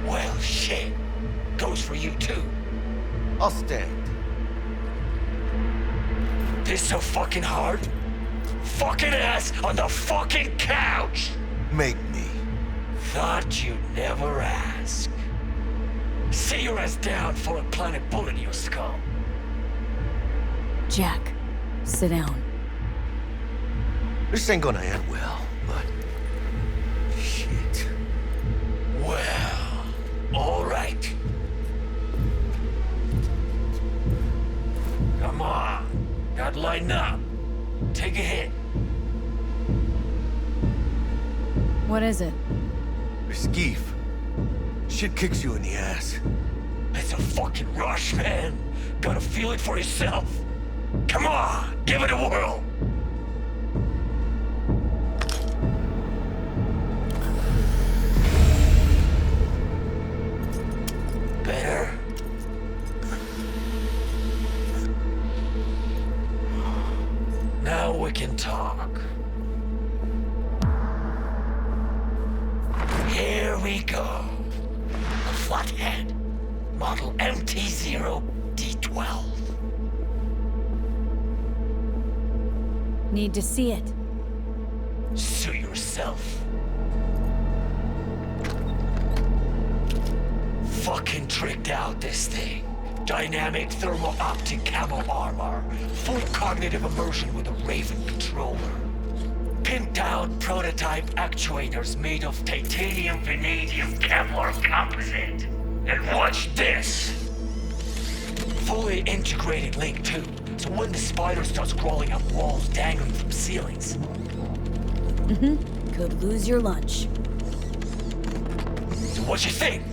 S2: Well, shit. Goes for you too.
S6: I'll stand.
S2: This so fucking hard? Fucking ass on the fucking couch!
S6: Make me.
S2: Thought you'd never ask. Sit your ass down for a planet bullet in your skull.
S1: Jack, sit down.
S6: This ain't gonna end well, but... shit.
S2: Well, alright. Come on. Gotta lighten up. Take a hit.
S1: What is it?
S6: Skeef. Shit kicks you in the ass.
S2: It's a fucking rush, man. Gotta feel it for yourself. Come on, give it a whirl. Better? Now we can talk. Here we go. A Flathead. Model MT0D12.
S1: Need to see it.
S2: Sue yourself. Fucking tricked out this thing. Dynamic thermal optic camo armor. Full cognitive immersion with a Raven controller. Pimped out prototype actuators made of titanium, vanadium, Kevlar composite. And watch this! Fully integrated link too, so when the spider starts crawling up walls dangling from ceilings.
S1: Could lose your lunch.
S2: So what you think?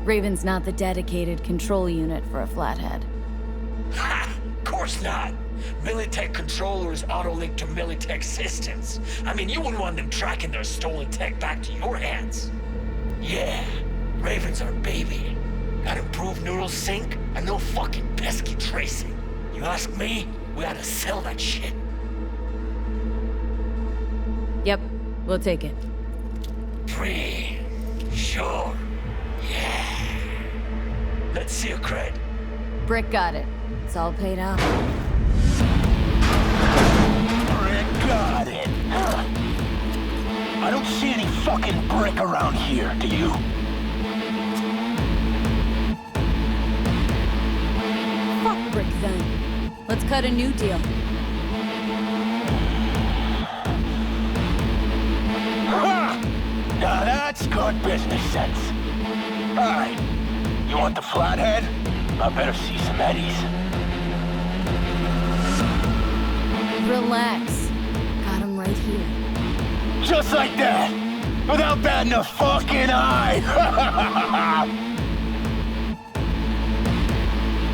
S1: Raven's not the dedicated control unit for a Flathead.
S2: Ha! Of course not. Militech controllers auto-link to Militech systems. I mean, you wouldn't want them tracking their stolen tech back to your hands. Yeah, Raven's our baby. Got improved neural sync and no fucking pesky tracing. You ask me, we ought to sell that shit.
S1: Yep, we'll take it.
S2: Free. Sure. Yeah. Let's see your cred.
S1: Brick got it. It's all paid up.
S14: Brick got it. I don't see any fucking brick around here, do you?
S1: Fuck Brick then. Let's cut a new deal.
S14: Ha! Now that's good business sense. Alright, you want the Flathead? I better see some eddies.
S1: Relax. Got him right here.
S14: Just like that! Without batting a fucking eye!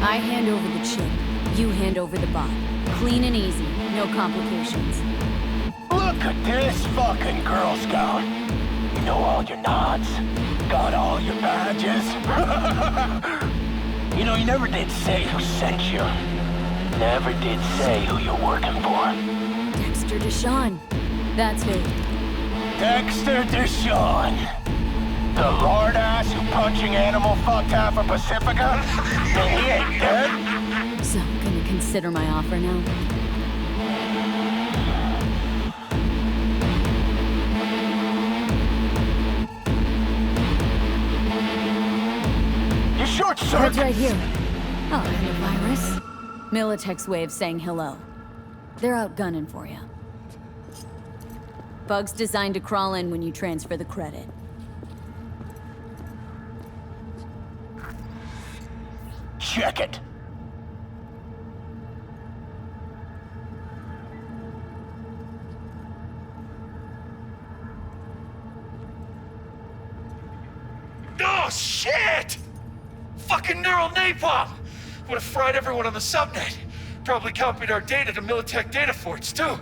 S1: I hand over the chip. You hand over the bot. Clean and easy. No complications.
S14: Look at this fucking Girl Scout. You know all your nods. Got all your badges. You know, you never did say who sent you. Never did say who you're working for.
S1: Dexter Deshawn. That's who.
S14: Dexter Deshawn. The lord ass who punching animal fucked half of Pacifica? And he ain't dead?
S1: So, gonna consider my offer now?
S14: You short circuit.
S1: Head's right here. Oh, and the virus? Militech's way of saying hello. They're out gunning for you. Bug's designed to crawl in when you transfer the credit.
S14: Check it.
S2: Oh, shit! Fucking neural napalm! Would have fried everyone on the subnet. Probably copied our data to Militech data forts, too.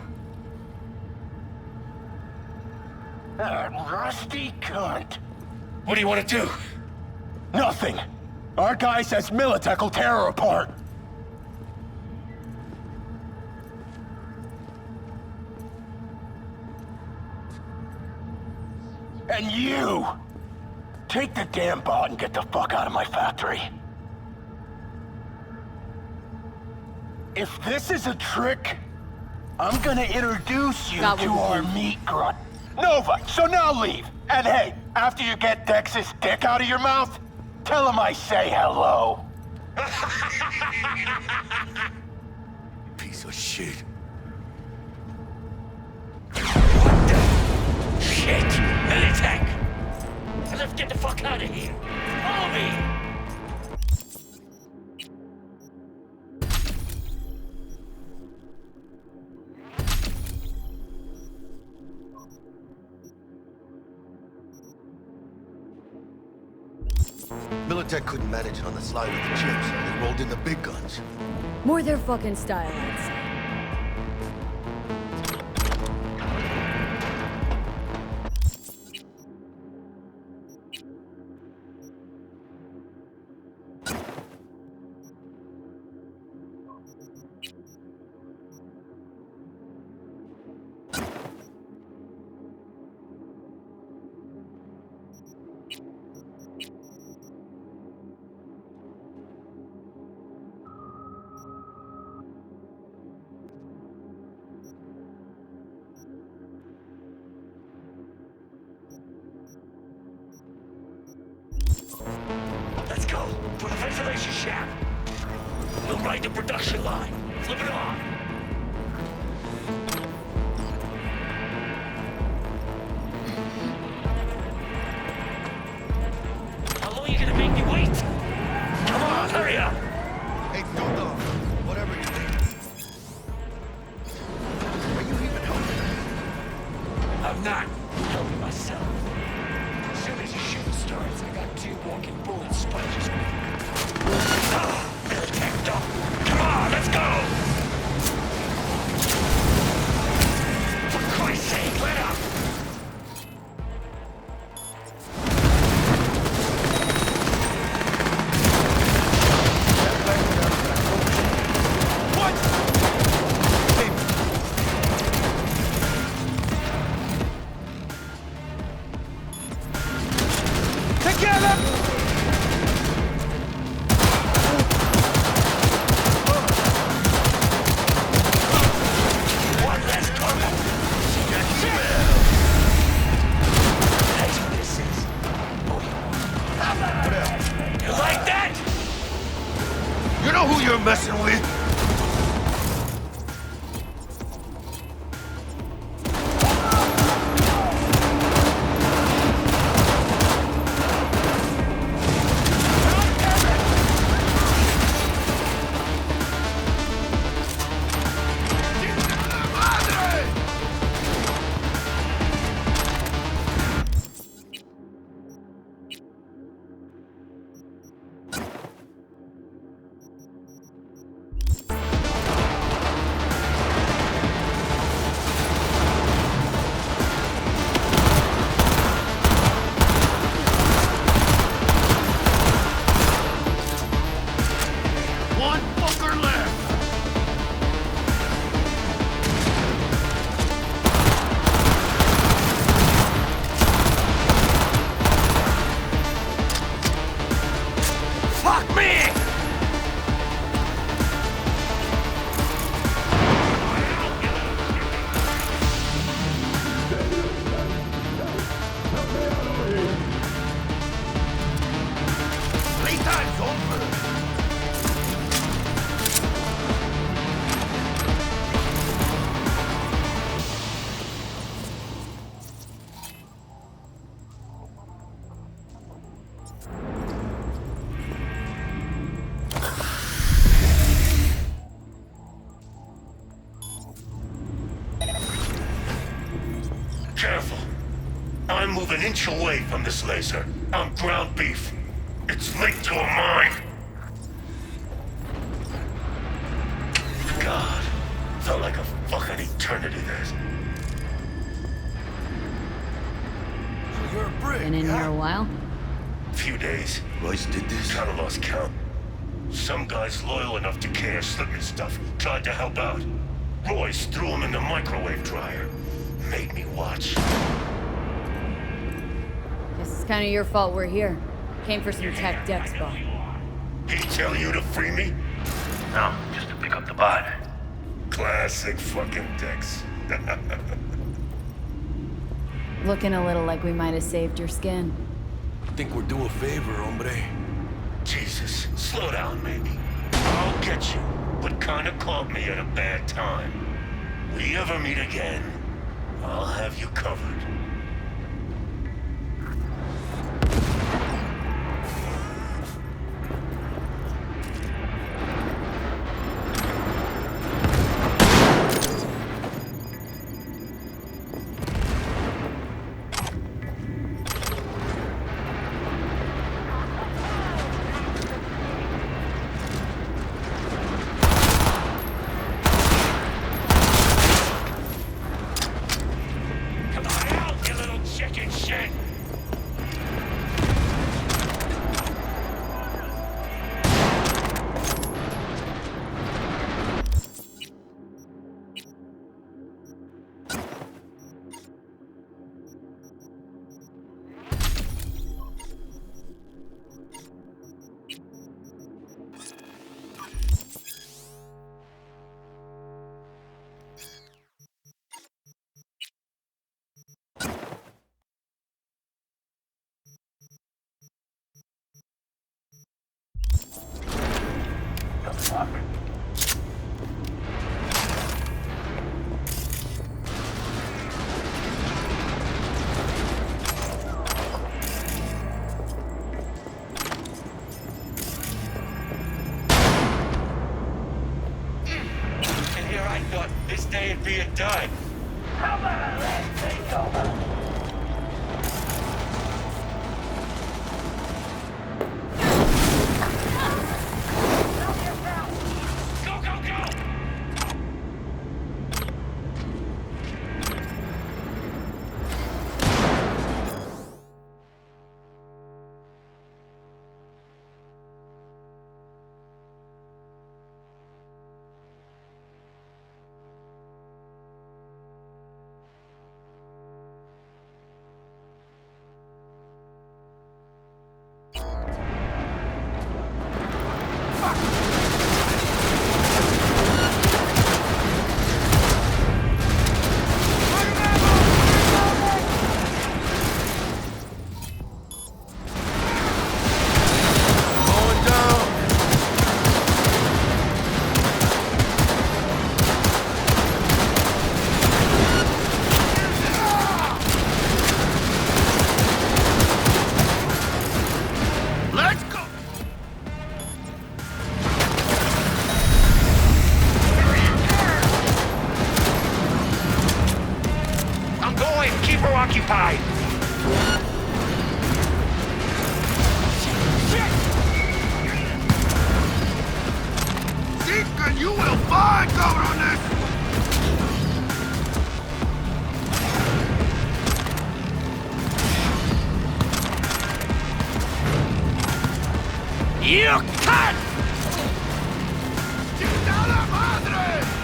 S14: That rusty cunt.
S2: What do you want to do?
S14: Nothing. Our guy says Militech will tear her apart. And you! Take the damn bot and get the fuck out of my factory. If this is a trick, I'm gonna introduce you to our meat grunt. Nova, so now leave. And hey, after you get Dex's dick out of your mouth, tell him I say hello.
S2: Piece of shit. What the shit? Militech! Let's get the fuck out of here. Follow me!
S6: Militech couldn't manage it on the slide with the chips, so they rolled in the big guns.
S1: More their fucking style, I'd say.
S2: Let's go. For the ventilation shaft. We'll ride the production line. Flip it on. How long are you gonna make me wait? Come on, hurry up!
S6: Hey, Dodo, whatever you think. Are you even helping?
S2: I'm not helping myself. As soon as the shooting starts, I got 2 walking bullet sponges with me. Militech, don't. Come on, let's go! For Christ's sake, let up!
S6: You know who you're messing with? One fucker left!
S2: Fuck me!
S6: Playtime's over!
S2: move an inch away from this laser. I'm ground beef. It's linked to a mine. God, felt like a fucking eternity there.
S6: So you're a brick,
S7: Been in here a while?
S2: Few days.
S6: Royce did this?
S2: Kinda lost count. Some guys loyal enough to care slipped me stuff, tried to help out. Royce threw him in the microwave dryer. Made me watch.
S7: Guess it's kind of your fault we're here. Came for some tech dex ball.
S2: He tell you to free me?
S8: No, just to pick up the bot.
S2: Classic fucking Dex.
S7: Looking a little like we might have saved your skin.
S6: Think we're due a favor, hombre.
S2: Jesus, slow down, maybe. I'll get you, but kinda caught me at a bad time. We ever meet again, I'll have you covered. This day would be a dud.
S14: How about I let things over?
S2: occupied.
S6: Deacon, you will find cover on this!
S2: You cut!
S6: ¡Chingada madre!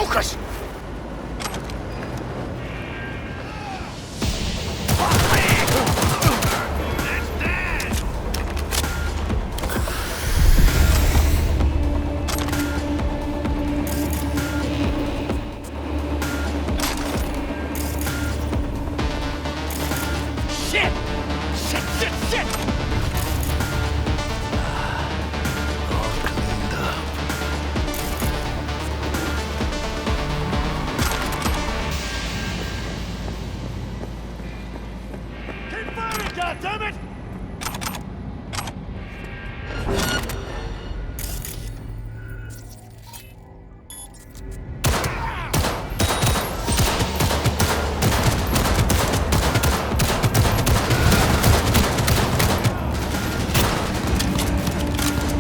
S14: Focus!
S2: Shit! Shit, shit, shit!
S6: All cleaned up.
S15: Keep firing, goddammit!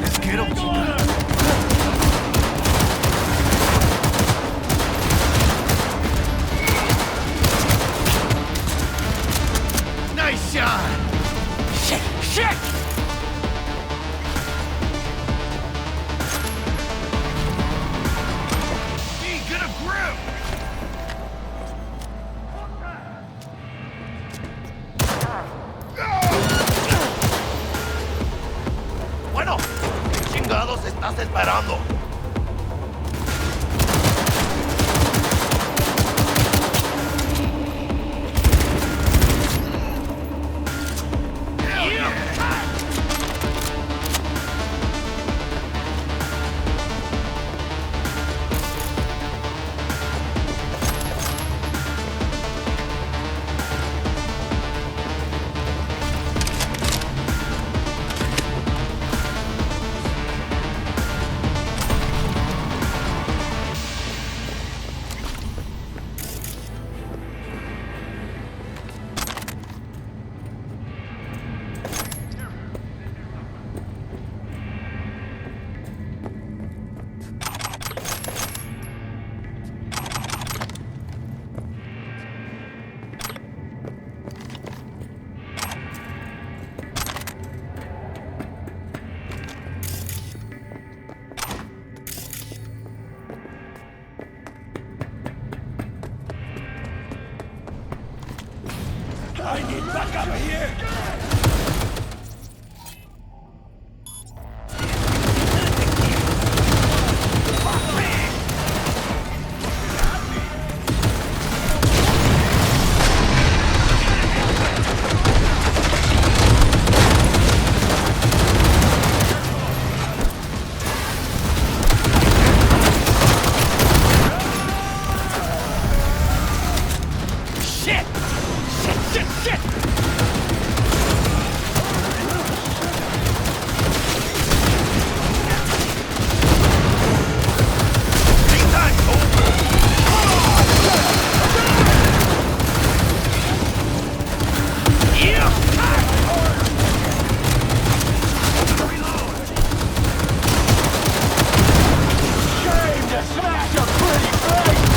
S6: Let's get him, Chica. Nice shot!
S2: Shit, shit!
S6: Hey, get a grip!
S2: Bueno, ¿qué chingados estás esperando?
S14: I need backup here!
S2: Shit! Shit, shit, shit!
S14: Shame to smash a pretty face!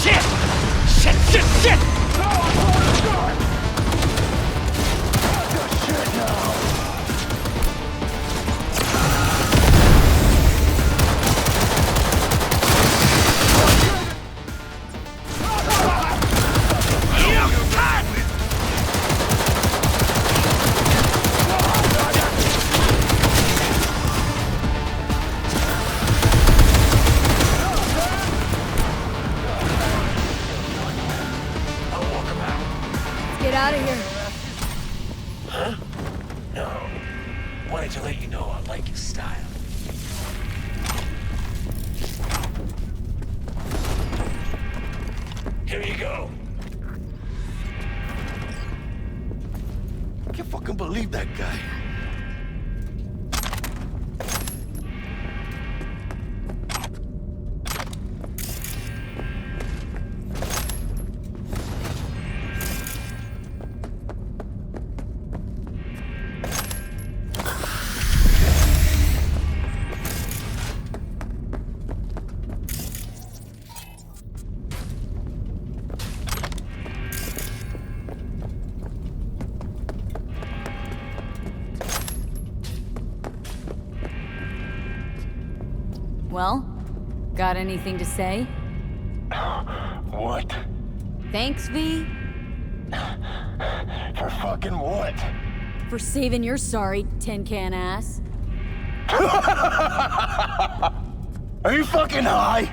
S2: Shit! Shit, shit, shit!
S7: Get out of here.
S2: Huh? No. Wanted to let you know I like your style. Here you go.
S6: I can't fucking believe that guy.
S1: Well, got anything to say?
S14: What?
S1: Thanks, V?
S14: For fucking what?
S1: For saving your sorry tin can ass.
S14: Are you fucking high?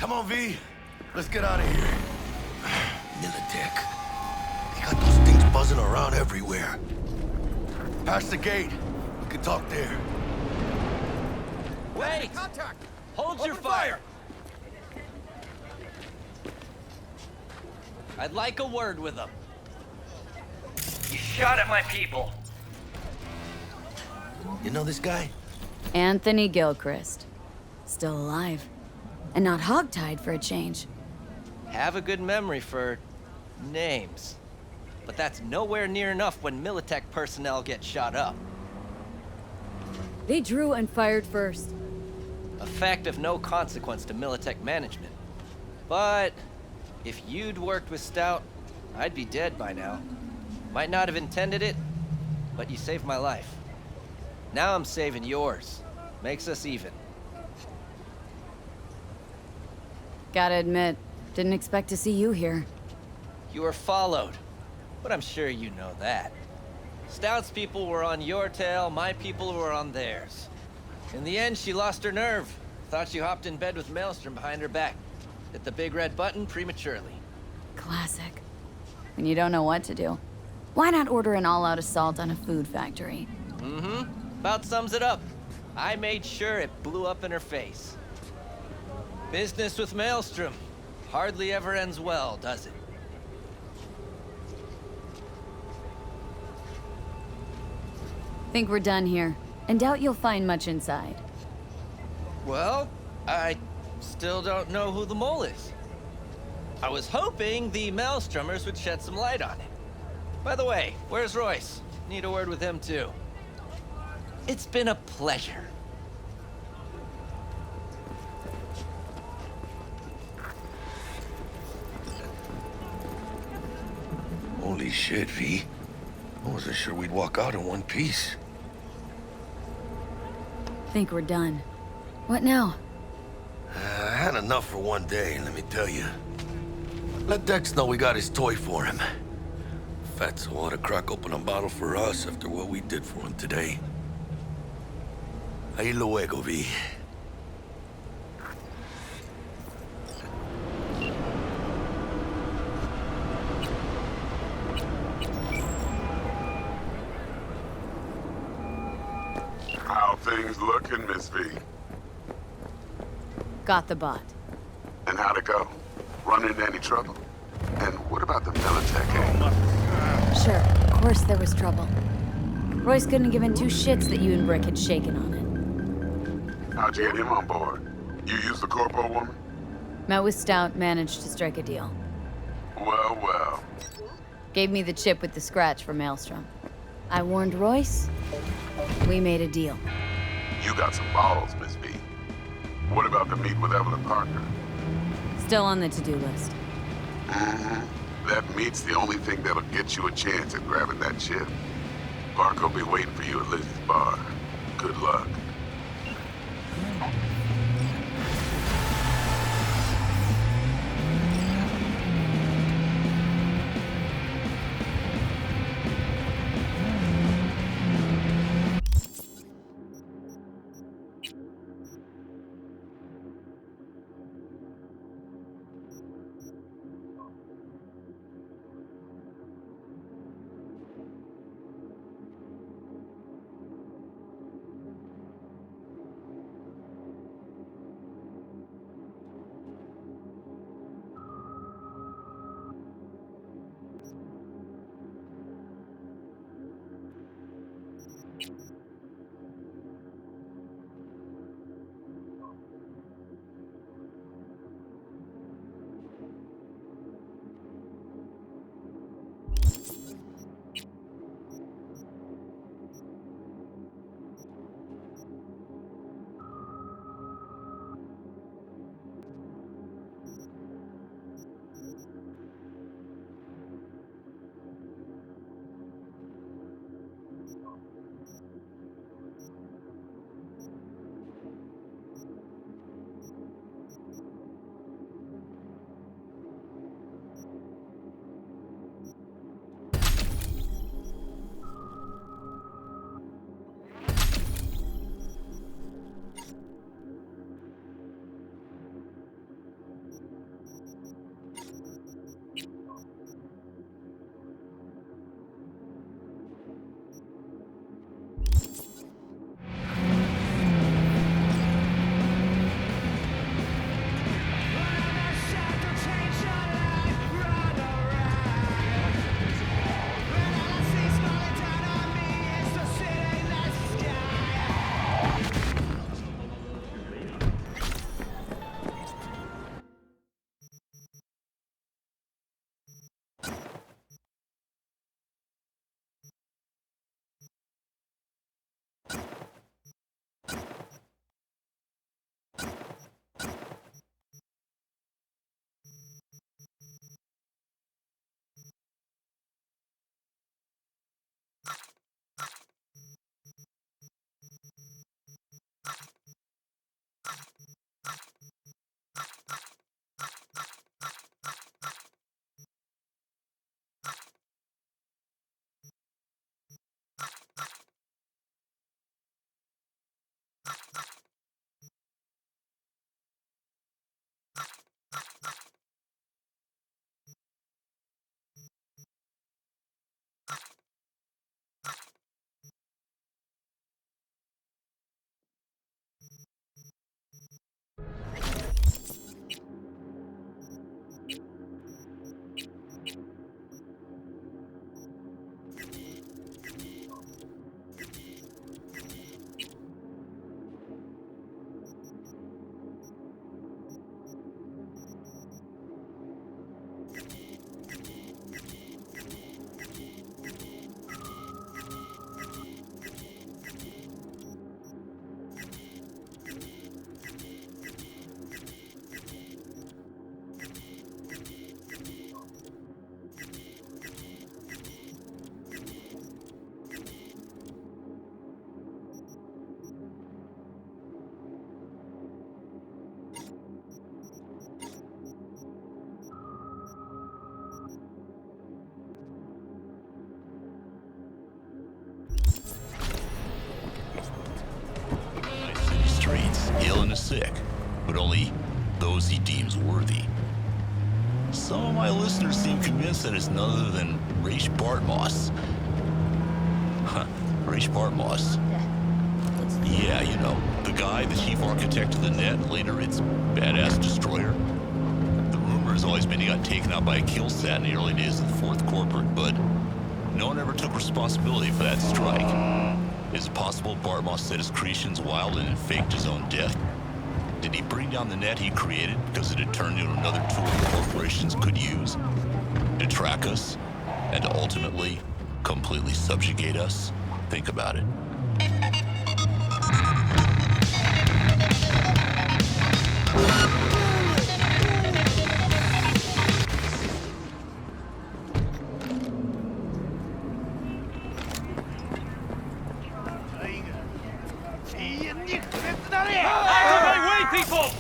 S6: Come on, V. Let's get out of here. Militech. They got those things buzzing around everywhere. Past the gate. We can talk there.
S9: Wait! Contact! Hold your fire! I'd like a word with them.
S20: You shot at my people.
S6: You know this guy?
S1: Anthony Gilchrist. Still alive. And not hogtied for a change.
S9: Have a good memory for names. But that's nowhere near enough when Militech personnel get shot up.
S1: They drew and fired first.
S9: A fact of no consequence to Militech management. But if you'd worked with Stout, I'd be dead by now. Might not have intended it, but you saved my life. Now I'm saving yours. Makes us even.
S1: Gotta admit, didn't expect to see you here.
S9: You were followed, but I'm sure you know that. Stout's people were on your tail, my people were on theirs. In the end, she lost her nerve. Thought she hopped in bed with Maelstrom behind her back. Hit the big red button prematurely.
S7: Classic. When you don't know what to do. Why not order an all-out assault on a food factory?
S9: Mm-hmm. About sums it up. I made sure it blew up in her face. Business with Maelstrom hardly ever ends well, does it?
S7: Think we're done here, and doubt you'll find much inside.
S9: Well, I still don't know who the mole is. I was hoping the Maelstromers would shed some light on it. By the way, where's Royce? Need a word with him, too. It's been a pleasure.
S6: Holy shit, V. I wasn't sure we'd walk out in one piece.
S7: Think we're done. What now?
S6: I had enough for one day, let me tell you. Let Dex know we got his toy for him. Fatso ought to crack open a bottle for us after what we did for him today. Ahí luego, V.
S13: How things looking, Miss V?
S7: Got the bot.
S13: And how'd it go? Run into any trouble? And what about the Militech angle?
S7: Sure, of course there was trouble. Royce couldn't give in two shits that you and Brick had shaken on it.
S13: How'd you get him on board? You used the corpo woman?
S7: Met with Stout, managed to strike a deal.
S13: Well, well.
S7: Gave me the chip with the scratch for Maelstrom. I warned Royce. We made a deal.
S13: You got some balls, Miss V. What about the meet with Evelyn Parker?
S7: Still on the to-do list.
S13: That meet's the only thing that'll get you a chance at grabbing that chip. Parker will be waiting for you at Lizzie's bar. Good luck.
S10: sick, but only those he deems worthy. Some of my listeners seem convinced that it's none other than Raish Bartmoss. Huh, Raish Bartmoss. Yeah, you know, the guy, the chief architect of the net, and later its badass destroyer. The rumor has always been he got taken out by a kill sat in the early days of the 4th Corporate, but no one ever took responsibility for that strike. Is it possible Bartmoss set his creations wild and then faked his own death? Did he bring down the net he created because it had turned into another tool corporations could use to track us and to ultimately completely subjugate us? Think about it.
S15: Out of my way, people!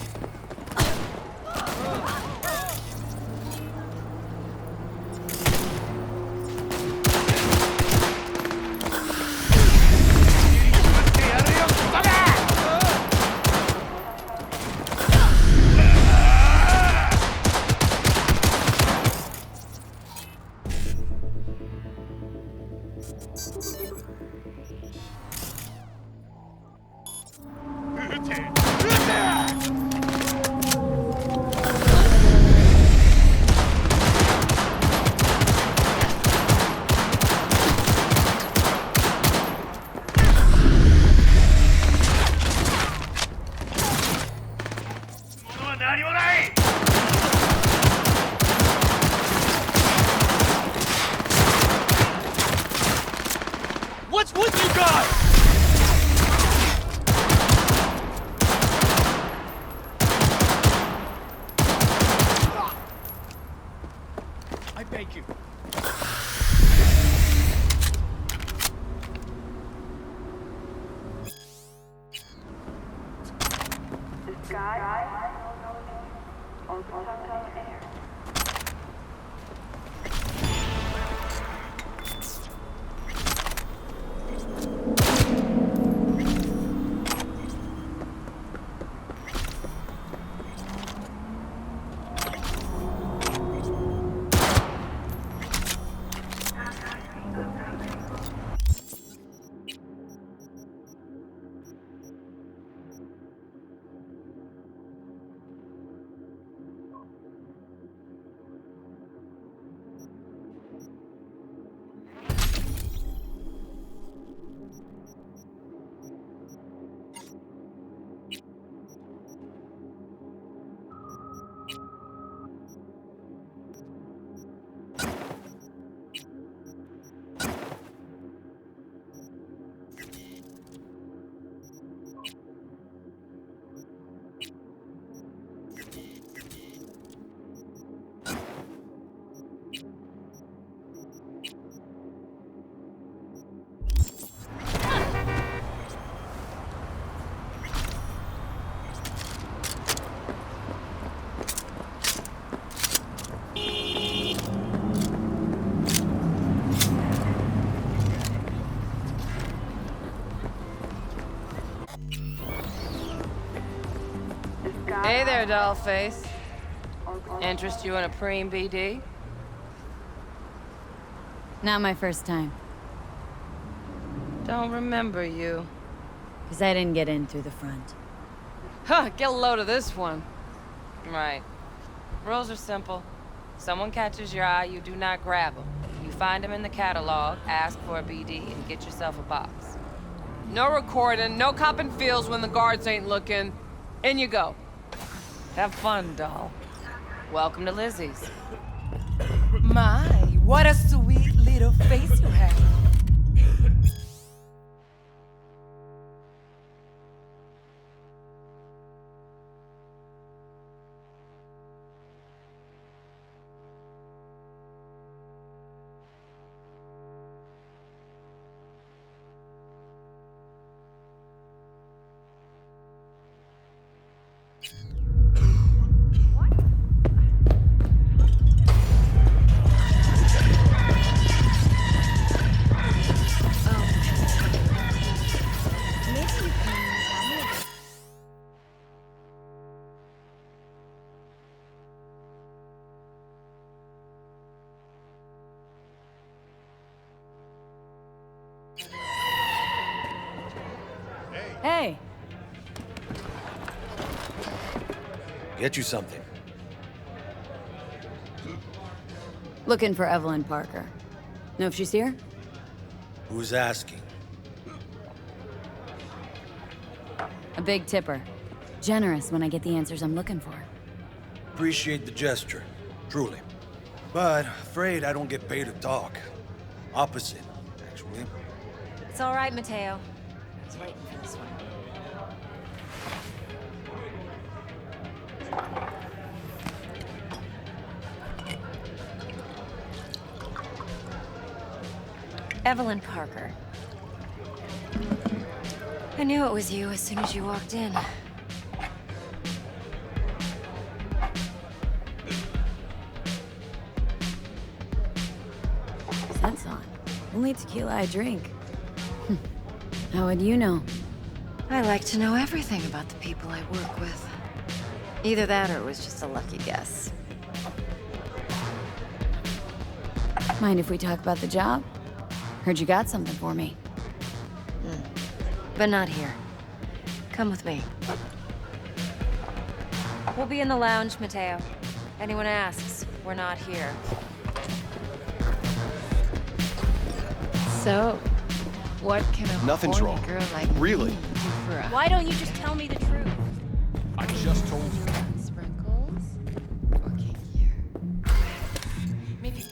S15: What's with you guys? I beg you.
S11: The sky on air.
S21: Hey there, dollface. Interest you in a preem BD?
S7: Not my first time.
S21: Don't remember you.
S7: Because I didn't get in through the front.
S21: Huh, get a load of this one. Right. Rules are simple. Someone catches your eye, you do not grab them. You find them in the catalog, ask for a BD, and get yourself a box. No recording, no copping feels when the guards ain't looking. In you go. Have fun, doll. Welcome to Lizzie's.
S19: My, what a sweet little face you have.
S1: Hey.
S3: Get you something.
S1: Looking for Evelyn Parker. Know if she's here?
S3: Who's asking?
S1: A big tipper. Generous when I get the answers I'm looking for.
S3: Appreciate the gesture, truly. But afraid I don't get paid to talk. Opposite, actually.
S12: It's all right, Mateo. I was waiting for this one. Evelyn Parker. I knew it was you as soon as you walked in.
S1: Scent's on. Only tequila I drink. How would you know?
S12: I like to know everything about the people I work with. Either that or it was just a lucky guess.
S1: Mind if we talk about the job? Heard you got something for me.
S12: But not here. Come with me. We'll be in the lounge, Mateo. Anyone asks, we're not here. So, what can a
S18: Nothing's
S12: horny
S18: wrong.
S12: girl like
S18: Really?
S12: me do for a...
S20: Why don't you just tell me the truth?
S18: I just told you.
S12: Sprinkles? Okay, here. Maybe...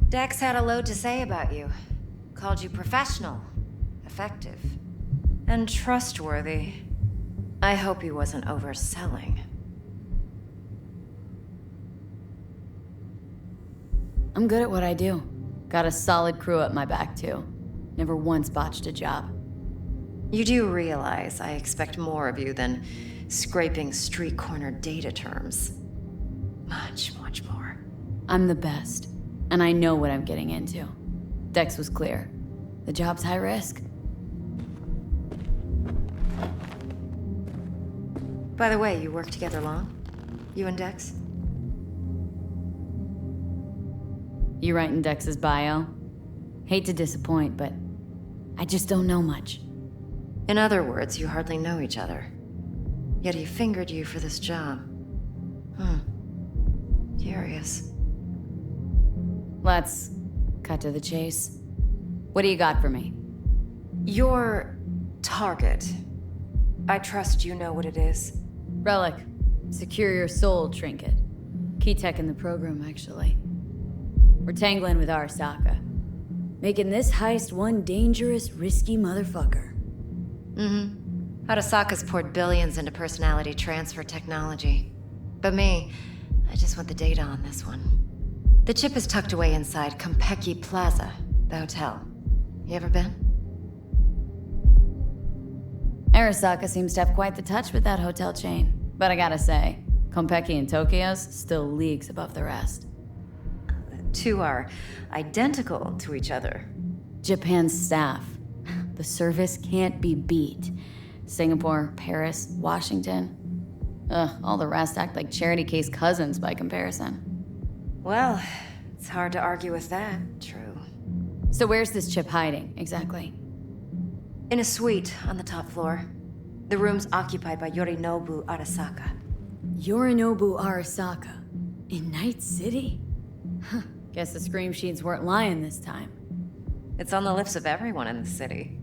S12: Dex had a load to say about you. Called you professional, effective, and trustworthy. I hope he wasn't overselling.
S1: I'm good at what I do. Got a solid crew at my back, too. Never once botched a job.
S12: You do realize I expect more of you than scraping street corner data terms. Much, much more.
S1: I'm the best, and I know what I'm getting into. Dex was clear. The job's high risk.
S12: By the way, you work together long? You and Dex?
S1: You writing Dex's bio? Hate to disappoint, but I just don't know much.
S12: In other words, you hardly know each other. Yet he fingered you for this job. Curious.
S1: Let's cut to the chase. What do you got for me?
S12: Your target. I trust you know what it is.
S1: Relic. Secure your soul trinket. Key tech in the program, actually. We're tangling with Arasaka. Making this heist one dangerous, risky motherfucker.
S12: Arasaka's poured billions into personality transfer technology. But me, I just want the data on this one. The chip is tucked away inside Konpeki Plaza, the hotel. You ever been?
S1: Arasaka seems to have quite the touch with that hotel chain. But I gotta say, Konpeki in Tokyo's still leagues above the rest.
S12: Two are identical to each other.
S1: Japan's staff. The service can't be beat. Singapore, Paris, Washington. All the rest act like charity case cousins by comparison.
S12: Well, it's hard to argue with that. True.
S1: So where's this chip hiding, exactly?
S12: In a suite on the top floor. The room's occupied by Yorinobu Arasaka.
S1: Yorinobu Arasaka? In Night City? Huh. Guess the scream sheets weren't lying this time.
S12: It's on the lips of everyone in the city.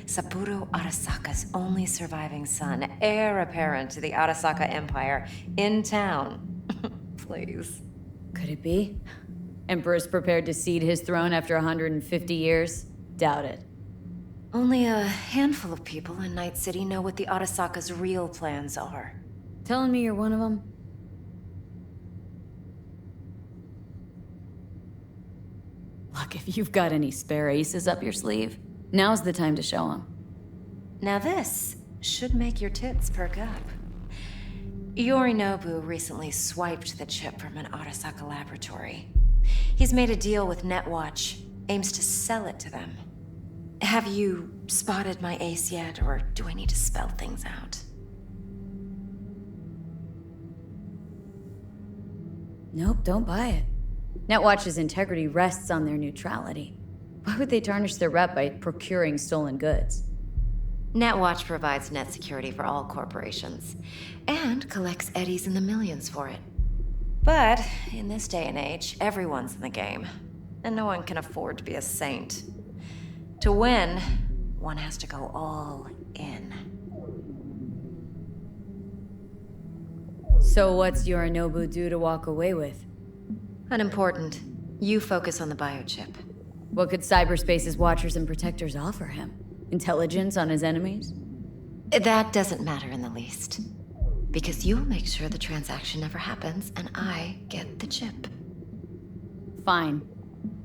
S12: Saburo Arasaka's only surviving son, heir apparent to the Arasaka Empire, in town. Please.
S1: Could it be? Emperor's prepared to cede his throne after 150 years? Doubt it.
S12: Only a handful of people in Night City know what the Arasaka's real plans are.
S1: Telling me you're one of them? Look, if you've got any spare aces up your sleeve, Now's the time to show him.
S12: Now this should make your tits perk up. Yorinobu recently swiped the chip from an Arasaka laboratory. He's made a deal with Netwatch, aims to sell it to them. Have you spotted my ace yet, or do I need to spell things out?
S1: Nope, don't buy it. Netwatch's integrity rests on their neutrality. Why would they tarnish their rep by procuring stolen goods?
S12: Netwatch provides net security for all corporations, and collects eddies in the millions for it. But in this day and age, everyone's in the game, and no one can afford to be a saint. To win, one has to go all in.
S1: So what's Yorinobu due to walk away with?
S12: Unimportant. You focus on the biochip.
S1: What could cyberspace's watchers and protectors offer him? Intelligence on his enemies?
S12: That doesn't matter in the least. Because you'll make sure the transaction never happens, and I get the chip.
S1: Fine.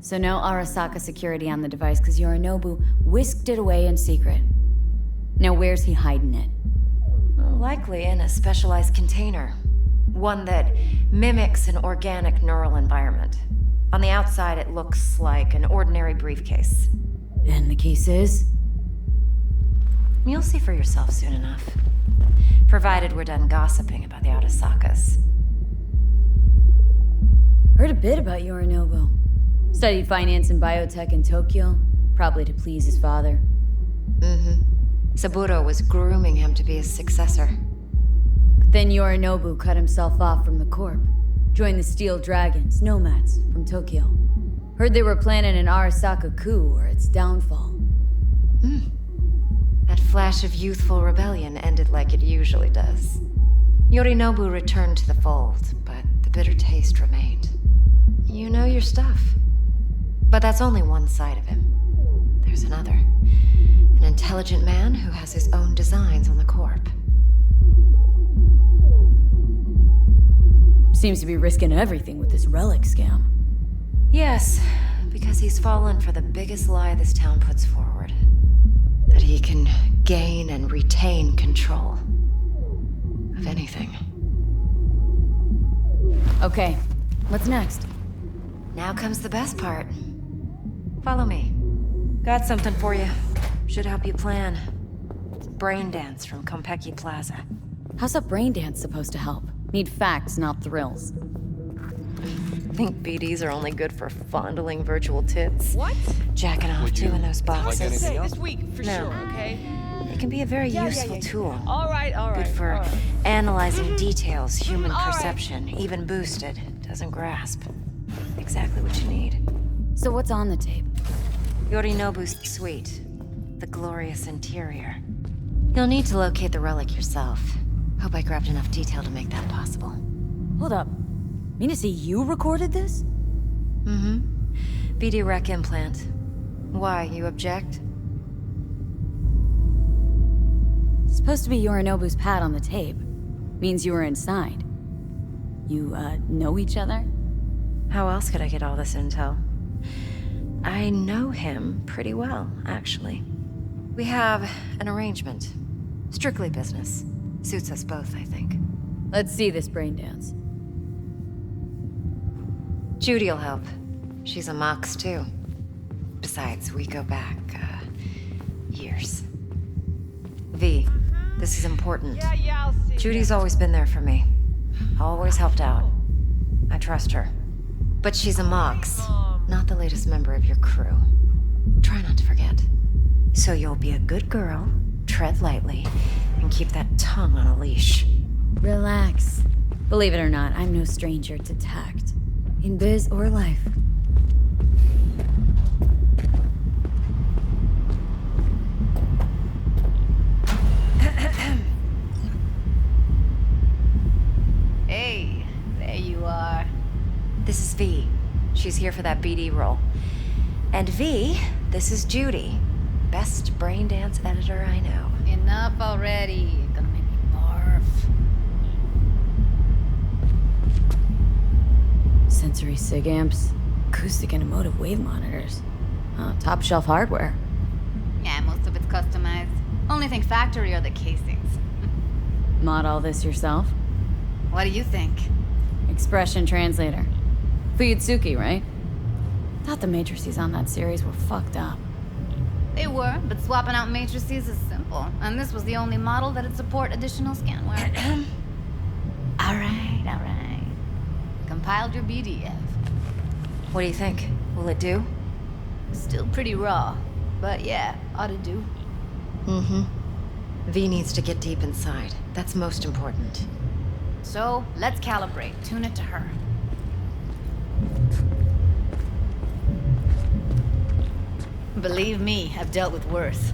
S1: So no Arasaka security on the device, because Yorinobu whisked it away in secret. Now where's he hiding it?
S12: Likely in a specialized container. One that mimics an organic neural environment. On the outside, it looks like an ordinary briefcase.
S1: And the case is?
S12: You'll see for yourself soon enough. Provided we're done gossiping about the Arasakas.
S1: Heard a bit about Yorinobu. Studied finance and biotech in Tokyo, probably to please his father.
S12: Mm-hmm. Saburo was grooming him to be his successor.
S1: But then Yorinobu cut himself off from the Corp. Joined the Steel Dragons, nomads, from Tokyo. Heard they were planning an Arasaka coup or its downfall.
S12: That flash of youthful rebellion ended like it usually does. Yorinobu returned to the fold, but the bitter taste remained. You know your stuff. But that's only one side of him. There's another. An intelligent man who has his own designs on the Corp.
S1: Seems to be risking everything with this relic scam.
S12: Yes, because he's fallen for the biggest lie this town puts forward. That he can gain and retain control of anything.
S1: Okay, what's next?
S12: Now comes the best part. Follow me. Got something for you. Should help you plan. Brain dance from Konpeki Plaza.
S1: How's a brain dance supposed to help? Need facts, not thrills.
S12: Think BDs are only good for fondling virtual tits?
S19: What?
S12: Jacking off too in those boxes.
S19: This week, for sure, okay?
S12: It can be a very useful tool.
S19: All right.
S12: Good for analyzing details human perception, even boosted, doesn't grasp. Exactly what you need.
S1: So what's on the tape?
S12: Yorinobu's suite. The glorious interior. You'll need to locate the relic yourself. Hope I grabbed enough detail to make that possible.
S1: Hold up. Mean to say you recorded this?
S12: Mm-hmm. BD rec implant. Why, you object?
S1: It's supposed to be Yorinobu's pad on the tape. Means you were inside. You, know each other?
S12: How else could I get all this intel? I know him pretty well, actually. We have an arrangement. Strictly business. Suits us both, I think.
S1: Let's see this brain dance.
S12: Judy'll help. She's a Mox, too. Besides, we go back, years. V, this is important.
S19: Yeah, I'll see.
S12: Judy's always been there for me. Always helped out. I trust her. But she's a Mox, not the latest member of your crew. Try not to forget. So you'll be a good girl, tread lightly, and keep that tongue on a leash.
S1: Relax. Believe it or not, I'm no stranger to tact. In biz or life.
S7: Hey, there you are.
S12: This is V. She's here for that BD role. And V, this is Judy. Best brain dance editor I know.
S7: Enough already. You're gonna make me barf.
S1: Sensory sig amps, acoustic and emotive wave monitors. Top shelf hardware.
S4: customized. Only thing factory are the casings.
S1: Mod all this yourself?
S4: What do you think?
S1: Expression translator. Fuyutsuki, right? Thought the matrices on that series were fucked up.
S4: They were, but swapping out matrices is simple. And this was the only model that'd support additional scanware. Alright. Compiled your BDF.
S12: What do you think? Will it do?
S4: Still pretty raw, but yeah, ought to do.
S12: Mm-hmm. V needs to get deep inside. That's most important.
S4: So, let's calibrate. Tune it to her. Believe me, I've dealt with worse.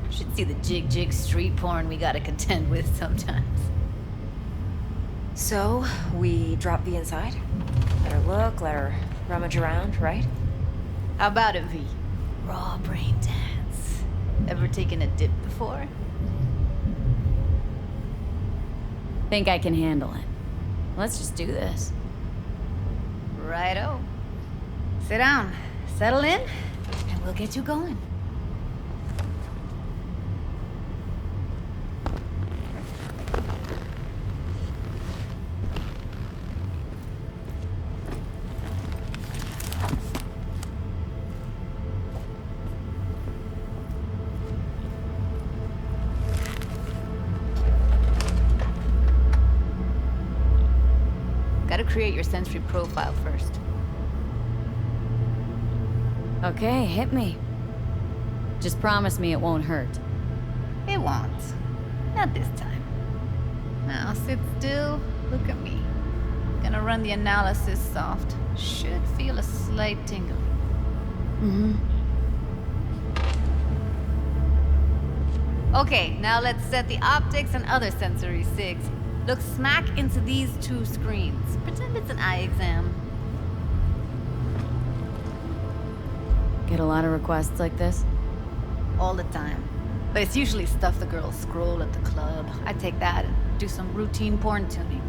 S4: Should see the jig street porn we gotta contend with sometimes.
S12: So, we drop V inside? Let her look, let her rummage around, right?
S4: How about it, V? Raw brain dance. Ever taken a dip before?
S1: Think I can handle it. Let's just do this.
S4: Righto. Sit down, settle in, and we'll get you going. Gotta create your sensory profile first.
S1: Okay, hit me. Just promise me it won't hurt.
S4: It won't. Not this time. Now sit still, look at me. Gonna run the analysis soft. Should feel a slight tingling. Okay, now let's set the optics and other sensory sigs. Look smack into these two screens. Pretend it's an eye exam.
S1: Get a lot of requests like this?
S4: All the time. But it's usually stuff the girls scroll at the club. I take that and do some routine porn tuning.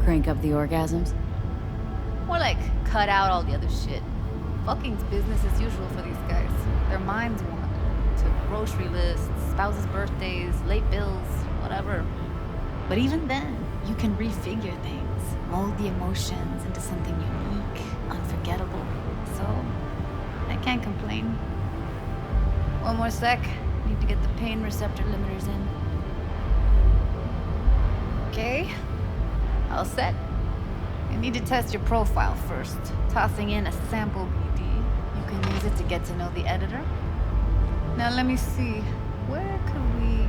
S1: Crank up the orgasms?
S4: More like cut out all the other shit. Fucking's business as usual for these guys. Their minds wander to grocery lists, spouses' birthdays, late bills, whatever. But even then, you can refigure things, mold the emotions into something unique, unforgettable. So, I can't complain. One more sec. Need to get the pain receptor limiters in. Okay. All set. You need to test your profile first. Tossing in a sample BD. You can use it to get to know the editor. Now let me see. Where could we...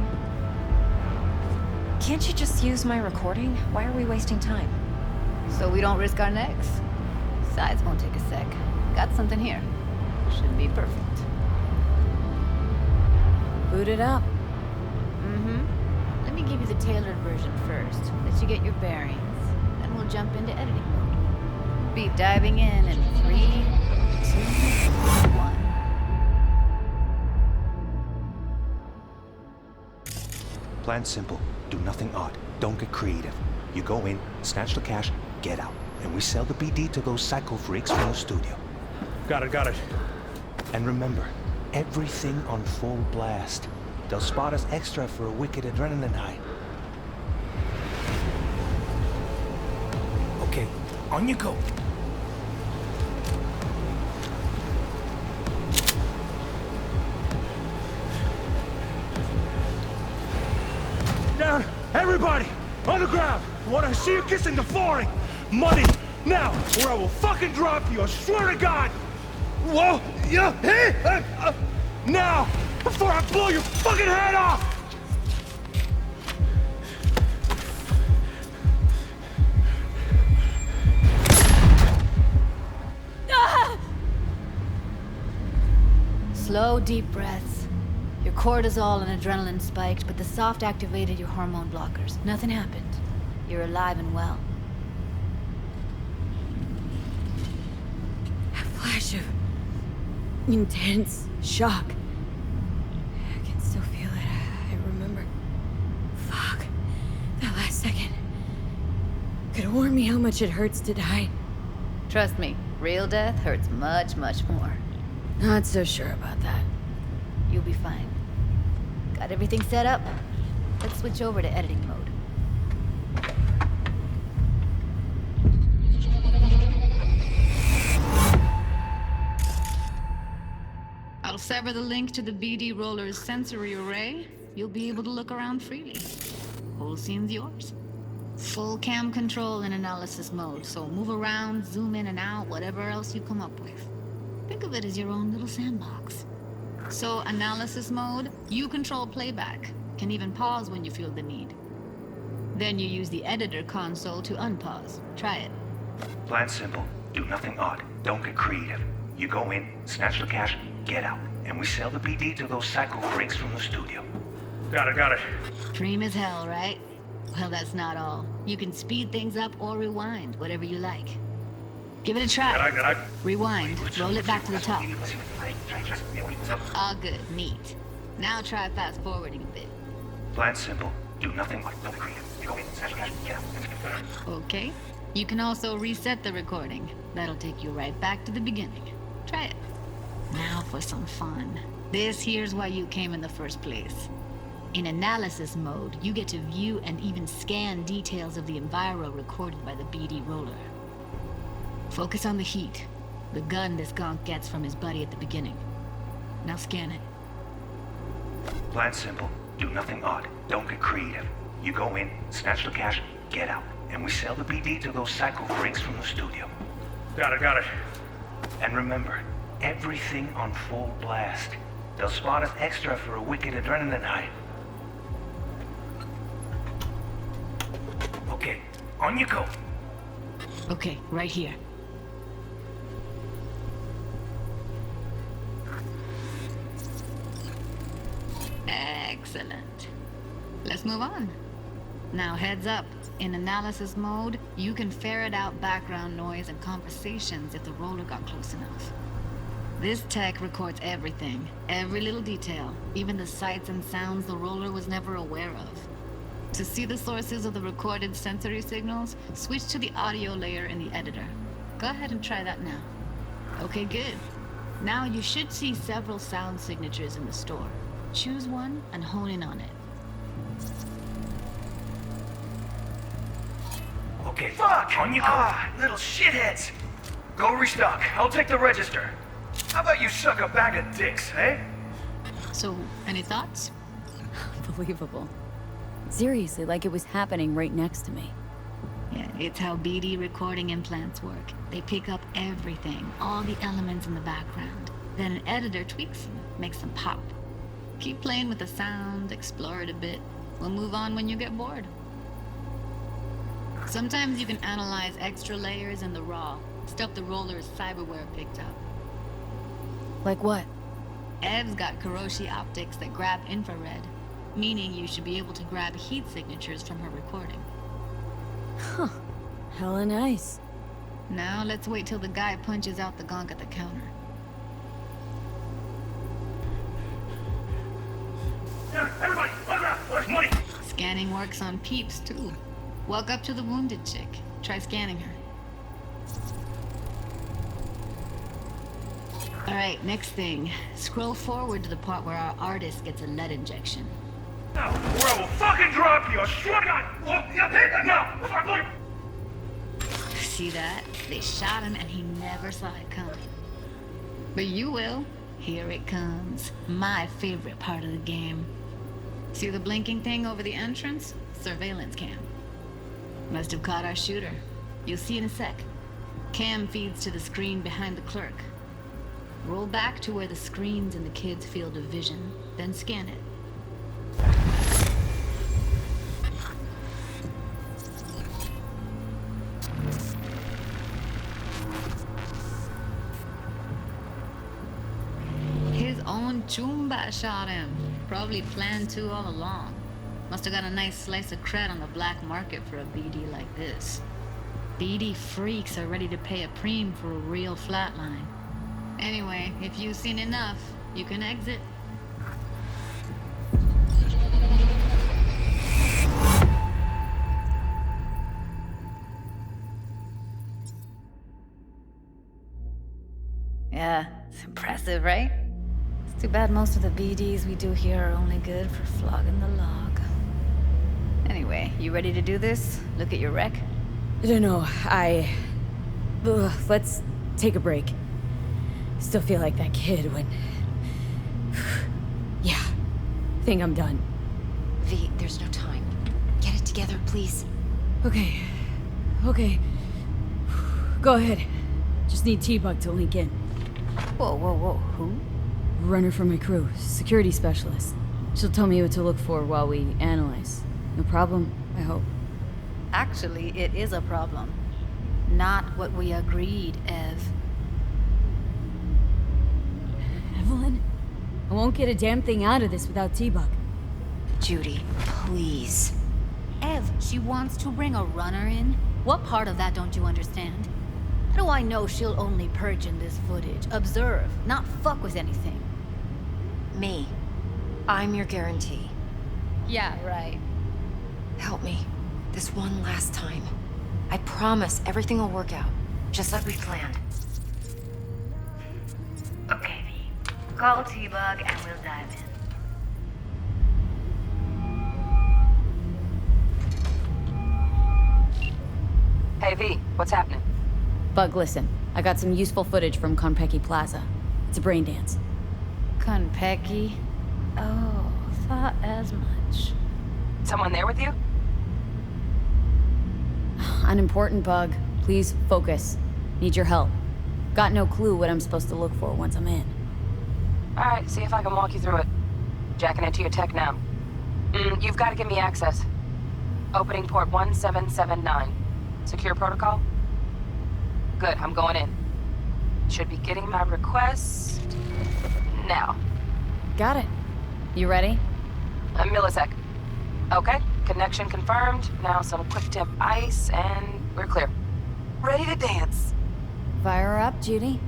S12: Can't you just use my recording? Why are we wasting time?
S4: So we don't risk our necks. Besides, won't take a sec. Got something here. Should be perfect.
S1: Boot it up.
S4: Let me give you the tailored version first. Let you get your bearings. Then we'll jump into editing mode. Be diving in 3, 2, 1.
S16: Plan simple. Do nothing odd. Don't get creative. You go in, snatch the cash, get out. And we sell the BD to those psycho freaks from the studio.
S15: Got it.
S16: And remember, everything on full blast. They'll spot us extra for a wicked adrenaline high.
S3: Okay, on you go.
S15: Down! Everybody! On the ground! I want to see you kissing the flooring! Money! Now! Or I will fucking drop you! I swear to God! Whoa! Yeah! Hey! Now! Before I blow your fucking head off!
S4: Slow, deep breaths. Your cortisol and adrenaline spiked, but the soft activated your hormone blockers. Nothing happened. You're alive and well.
S1: A flash of intense shock. I can still feel it. I remember. Fuck. That last second could warn me how much it hurts to die.
S4: Trust me, real death hurts much, much more.
S1: Not so sure about that.
S4: You'll be fine. Got everything set up? Let's switch over to editing mode.
S5: I'll sever the link to the BD Roller's sensory array. You'll be able to look around freely. Whole scene's yours. Full cam control in analysis mode, so move around, zoom in and out, whatever else you come up with. Think of it as your own little sandbox. So, analysis mode, you control playback. Can even pause when you feel the need. Then you use the editor console to unpause. Try it.
S16: Plan simple. Do nothing odd. Don't get creative. You go in, snatch the cash, get out. And we sell the BD to those psycho freaks from the studio.
S15: Got it.
S5: Dream as hell, right? Well, that's not all. You can speed things up or rewind, whatever you like. Give it a try.
S15: Got it.
S5: Rewind. Roll it back to the top. All good. Neat. Now try fast forwarding a bit.
S16: Plan simple. Do nothing odd. Don't get creative. You go in, snatch the cash, get out.
S5: Okay. You can also reset the recording. That'll take you right back to the beginning. Try it. Now for some fun. This here's why you came in the first place. In analysis mode, you get to view and even scan details of the enviro recorded by the BD Roller. Focus on the heat, the gun this gonk gets from his buddy at the beginning. Now scan it.
S16: Plan simple. Do nothing odd. Don't get creative. You go in, snatch the cash, get out. And we sell the BD to those psycho freaks from the studio.
S15: Got it.
S16: And remember, everything on full blast. They'll spot us extra for a wicked adrenaline high. Okay, on you go.
S5: Okay, right here. Excellent. Let's move on. Now heads up. In analysis mode, you can ferret out background noise and conversations if the roller got close enough. This tech records everything, every little detail, even the sights and sounds the roller was never aware of. To see the sources of the recorded sensory signals, switch to the audio layer in the editor. Go ahead and try that now. Okay, good. Now you should see several sound signatures in the store. Choose one and hone in on it.
S16: Okay, fuck! On you go! Little shitheads! Go restock. I'll take the register. How about you suck a bag of dicks, eh?
S5: So, any thoughts?
S1: Unbelievable. Seriously, like it was happening right next to me.
S5: Yeah, it's how BD recording implants work. They pick up everything, all the elements in the background. Then an editor tweaks them, makes them pop. Keep playing with the sound, explore it a bit. We'll move on when you get bored. Sometimes you can analyze extra layers in the raw, stuff the roller's cyberware picked up.
S1: Like what?
S5: Ev's got Kiroshi optics that grab infrared, meaning you should be able to grab heat signatures from her recording.
S1: Huh. Hella nice.
S5: Now let's wait till the guy punches out the gonk at the counter.
S15: Everybody, where's money?
S5: Scanning works on peeps, too. Walk up to the wounded chick. Try scanning her. Alright, next thing. Scroll forward to the part where our artist gets a lead injection.
S15: No, or I will fucking drop you! I swear to God! No!
S5: See that? They shot him and he never saw it coming. But you will. Here it comes. My favorite part of the game. See the blinking thing over the entrance? Surveillance cam. Must have caught our shooter. You'll see in a sec. Cam feeds to the screen behind the clerk. Roll back to where the screen's in the kid's field of vision, then scan it. His own Chumba shot him. Probably planned to all along. Must have got a nice slice of cred on the black market for a BD like this. BD freaks are ready to pay a preem for a real flatline. Anyway, if you've seen enough, you can exit.
S4: Yeah, it's impressive, right? Too bad most of the BDs we do here are only good for flogging the log. Anyway, you ready to do this? Look at your wreck?
S1: I don't know, let's take a break. Still feel like that kid when... Yeah, think I'm done.
S12: V, there's no time. Get it together, please.
S1: Okay. Go ahead. Just need T-Bug to link in.
S4: Whoa, who?
S1: Runner for my crew, security specialist. She'll tell me what to look for while we analyze. No problem, I hope.
S4: Actually, it is a problem. Not what we agreed, Ev.
S1: Evelyn? I won't get a damn thing out of this without T-Bug.
S12: Judy, please.
S4: Ev, she wants to bring a runner in? What part of that don't you understand? How do I know she'll only purge in this footage? Observe, not fuck with anything.
S12: Me. I'm your guarantee.
S4: Yeah, right.
S12: Help me. This one last time. I promise everything will work out. Just like we planned.
S20: Okay, V. Call T-Bug and we'll dive in.
S21: Hey, V, what's happening?
S1: Bug, listen. I got some useful footage from Konpeki Plaza. It's a brain dance.
S4: Konpeki? Oh, thought as much.
S21: Someone there with you?
S1: Unimportant, Bug. Please focus. Need your help. Got no clue what I'm supposed to look for once I'm in.
S21: Alright, see if I can walk you through it. Jacking into your tech now. You've got to give me access. Opening port 1779. Secure protocol? Good, I'm going in. Should be getting my request... now.
S1: Got it. You ready?
S21: A millisec. Okay, connection confirmed. Now some quick tip ice, and we're clear. Ready to dance.
S1: Fire her up, Judy.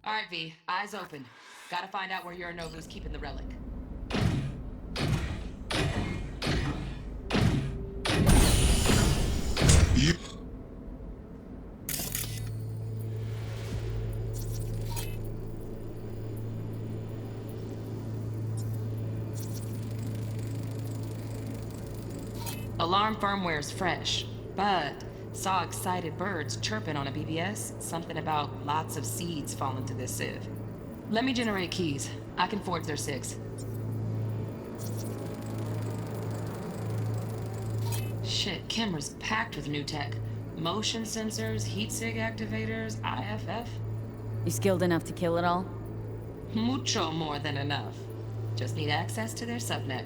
S17: All right, V. Eyes open. Gotta find out where Yorinobu's keeping the relic. Alarm firmware's fresh, but saw excited birds chirping on a BBS. Something about lots of seeds falling to this sieve. Let me generate keys. I can forge their SIGs. Shit, camera's packed with new tech. Motion sensors, heat sig activators, IFF.
S1: You skilled enough to kill it all?
S17: Mucho more than enough. Just need access to their subnet.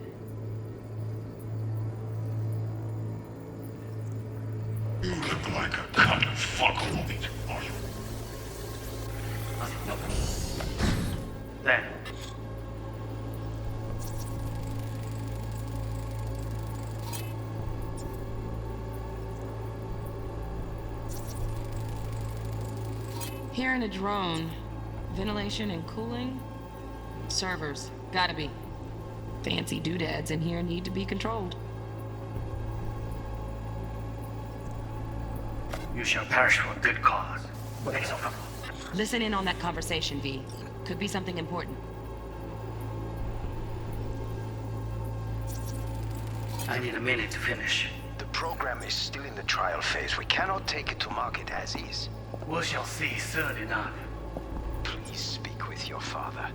S8: You look like a kind of fuckload, are you?
S18: Then.
S17: Here in a drone. Ventilation and cooling? Servers. Gotta be. Fancy doodads in here need to be controlled.
S18: You shall perish for a good cause.
S17: Listen in on that conversation, V. Could be something important.
S18: I need a minute to finish.
S22: The program is still in the trial phase. We cannot take it to market as is.
S18: We shall see soon enough.
S22: Please speak with your father.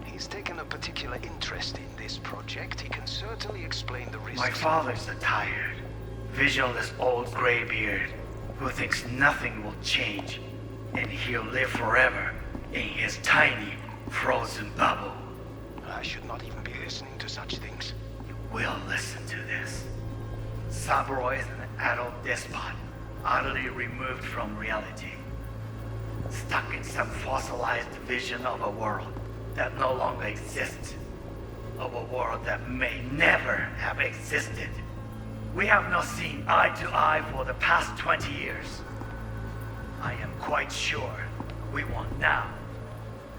S22: He's taken a particular interest in this project. He can certainly explain the risks.
S18: My father's a tired, visionless old graybeard who thinks nothing will change, and he'll live forever in his tiny, frozen bubble.
S22: I should not even be listening to such things.
S18: You will listen to this. Saburo is an adult despot, utterly removed from reality. Stuck in some fossilized vision of a world that no longer exists. Of a world that may never have existed. We have not seen eye to eye for the past 20 years. I am quite sure we won't now.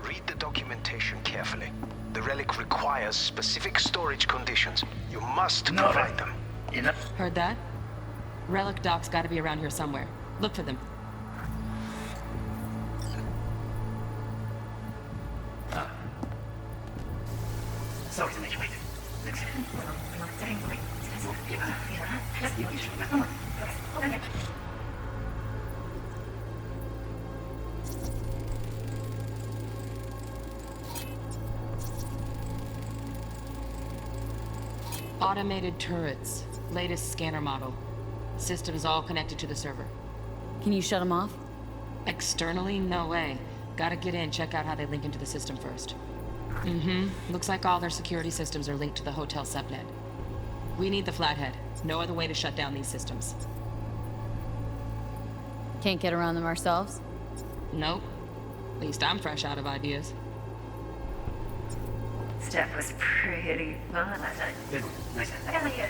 S22: Read the documentation carefully. The relic requires specific storage conditions. You must provide them.
S17: Heard that? Relic doc's gotta be around here somewhere. Look for them.
S18: Sorry to make you wait.
S17: Automated turrets. Latest scanner model. System's all connected to the server.
S7: Can you shut them off?
S17: Externally, no way. Gotta get in, check out how they link into the system first. Looks like all their security systems are linked to the hotel subnet. We need the Flathead. No other way to shut down these systems.
S7: Can't get around them ourselves?
S17: Nope. At least I'm fresh out of ideas.
S20: Stuff was pretty fun.
S18: Good. Nice.
S20: I got it.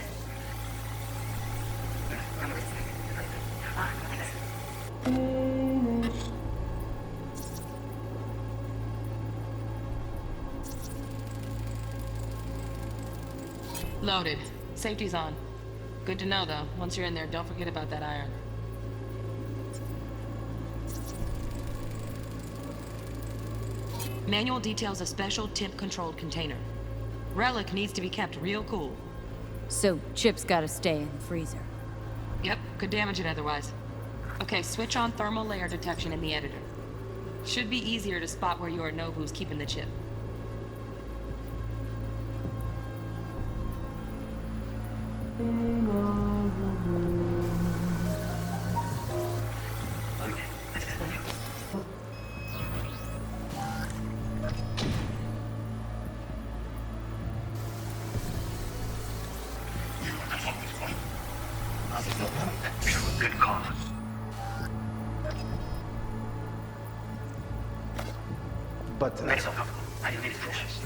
S17: Loaded. Safety's on. Good to know, though. Once you're in there, don't forget about that iron. Manual details a special temp-controlled container. Relic needs to be kept real cool.
S7: So, Chip's gotta stay in the freezer.
S17: Yep, could damage it otherwise. Okay, switch on thermal layer detection in the editor. Should be easier to spot where Yorinobu's keeping the chip.
S18: Good call.
S22: But
S18: Make yourself comfortable. I need to finish.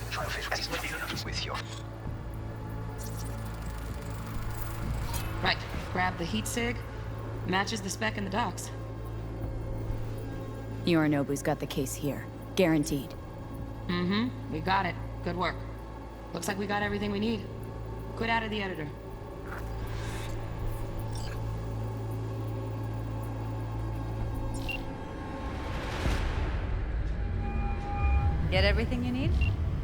S22: with your
S17: Right, grab the heat sig. Matches the spec in the docks.
S7: Yorinobu's got the case here. Guaranteed.
S17: We got it. Good work. Looks like we got everything we need. Quit out of the editor.
S4: Get everything you need?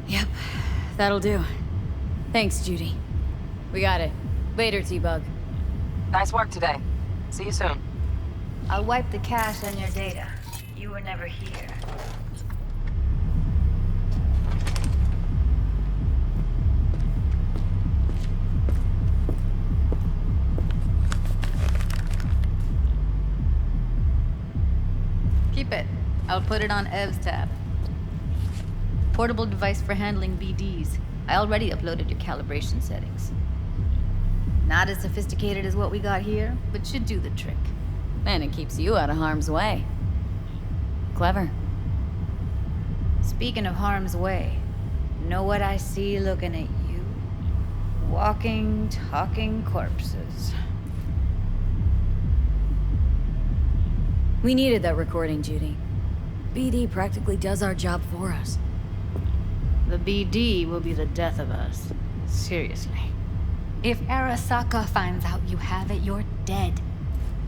S7: Yep, that'll do. Thanks, Judy. We got it. Later, T-Bug.
S21: Nice work today. See you soon.
S4: I'll wipe the cache on your data. You were never here. Keep it. I'll put it on Ev's tab. Portable device for handling BDs. I already uploaded your calibration settings. Not as sophisticated as what we got here, but should do the trick.
S7: And it keeps you out of harm's way. Clever.
S4: Speaking of harm's way, know what I see looking at you? Walking, talking corpses.
S7: We needed that recording, Judy. BD practically does our job for us.
S4: The BD will be the death of us. Seriously. If Arasaka finds out you have it, you're dead.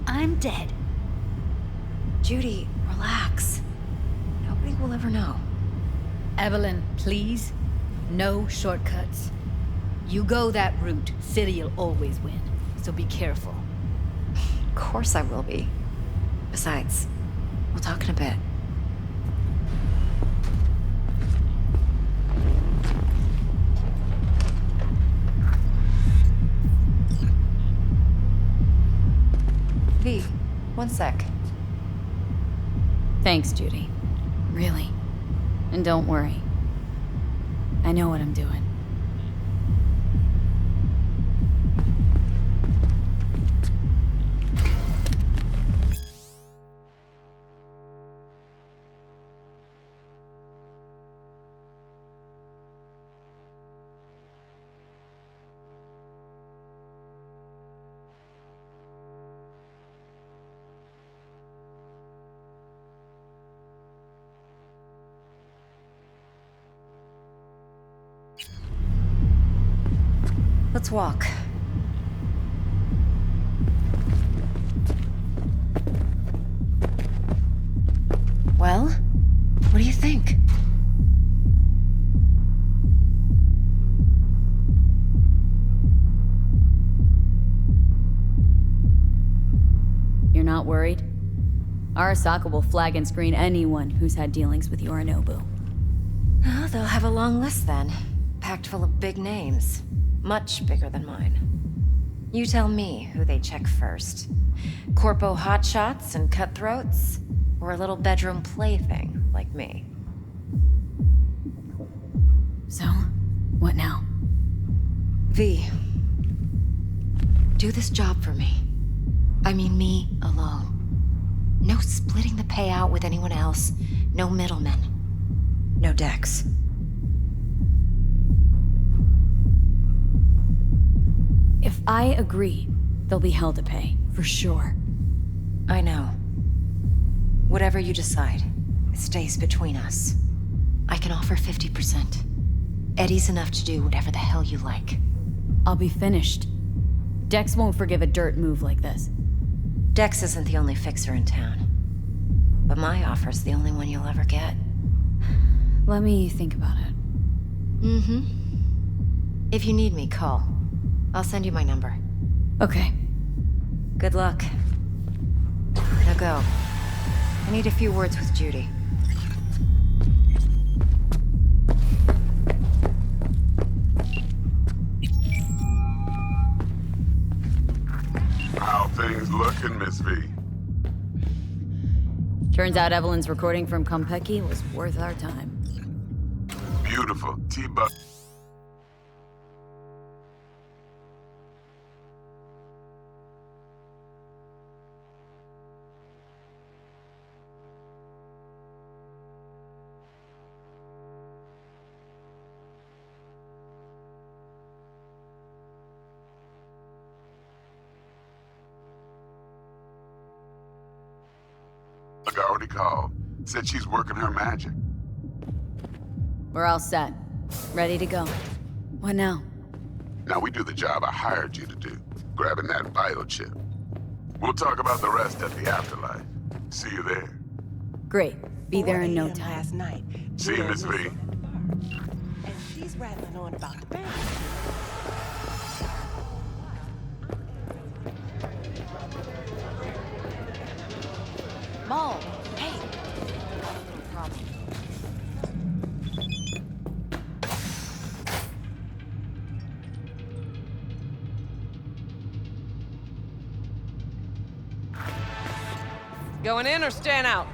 S4: I'm dead.
S12: Judy, relax. Nobody will ever know.
S4: Evelyn, please. No shortcuts. You go that route, City'll always win. So be careful.
S12: Of course I will be. Besides, we'll talk in a bit. V, one sec.
S7: Thanks, Judy. Really. And don't worry. I know what I'm doing.
S12: Let's walk.
S1: worried? Arasaka will flag and screen anyone who's had dealings with Yorinobu.
S12: Oh, they'll have a long list then. Packed full of big names. Much bigger than mine. You tell me who they check first. Corpo hotshots and cutthroats? Or a little bedroom plaything like me?
S1: So, what now?
S12: V. Do this job for me. I mean me alone. No splitting the payout with anyone else. No middlemen. No Dex.
S1: If I agree, they'll be hell to pay, for sure.
S12: I know. Whatever you decide, it stays between us. I can offer 50%. Eddie's enough to do whatever the hell you like.
S1: I'll be finished. Dex won't forgive a dirt move like this.
S12: Dex isn't the only fixer in town. But my offer's the only one you'll ever get.
S1: Let me think about it.
S12: Mm-hmm. If you need me, call. I'll send you my number.
S1: Okay.
S12: Good luck. Now go. I need a few words with Judy.
S13: How things looking, Miss V?
S1: Turns out Evelyn's recording from Konpeki was worth our time.
S13: Beautiful. T-Bug. I already called. Said she's working her magic.
S1: We're all set. Ready to go. What now?
S13: Now we do the job I hired you to do. Grabbing that biochip. We'll talk about the rest at the afterlife. See you there.
S1: Great. Be there in no time.
S19: Last night.
S13: See you, Miss V.
S19: And she's rattling on about the bank.
S1: Mom, hey. Problem.
S21: Going in or staying out?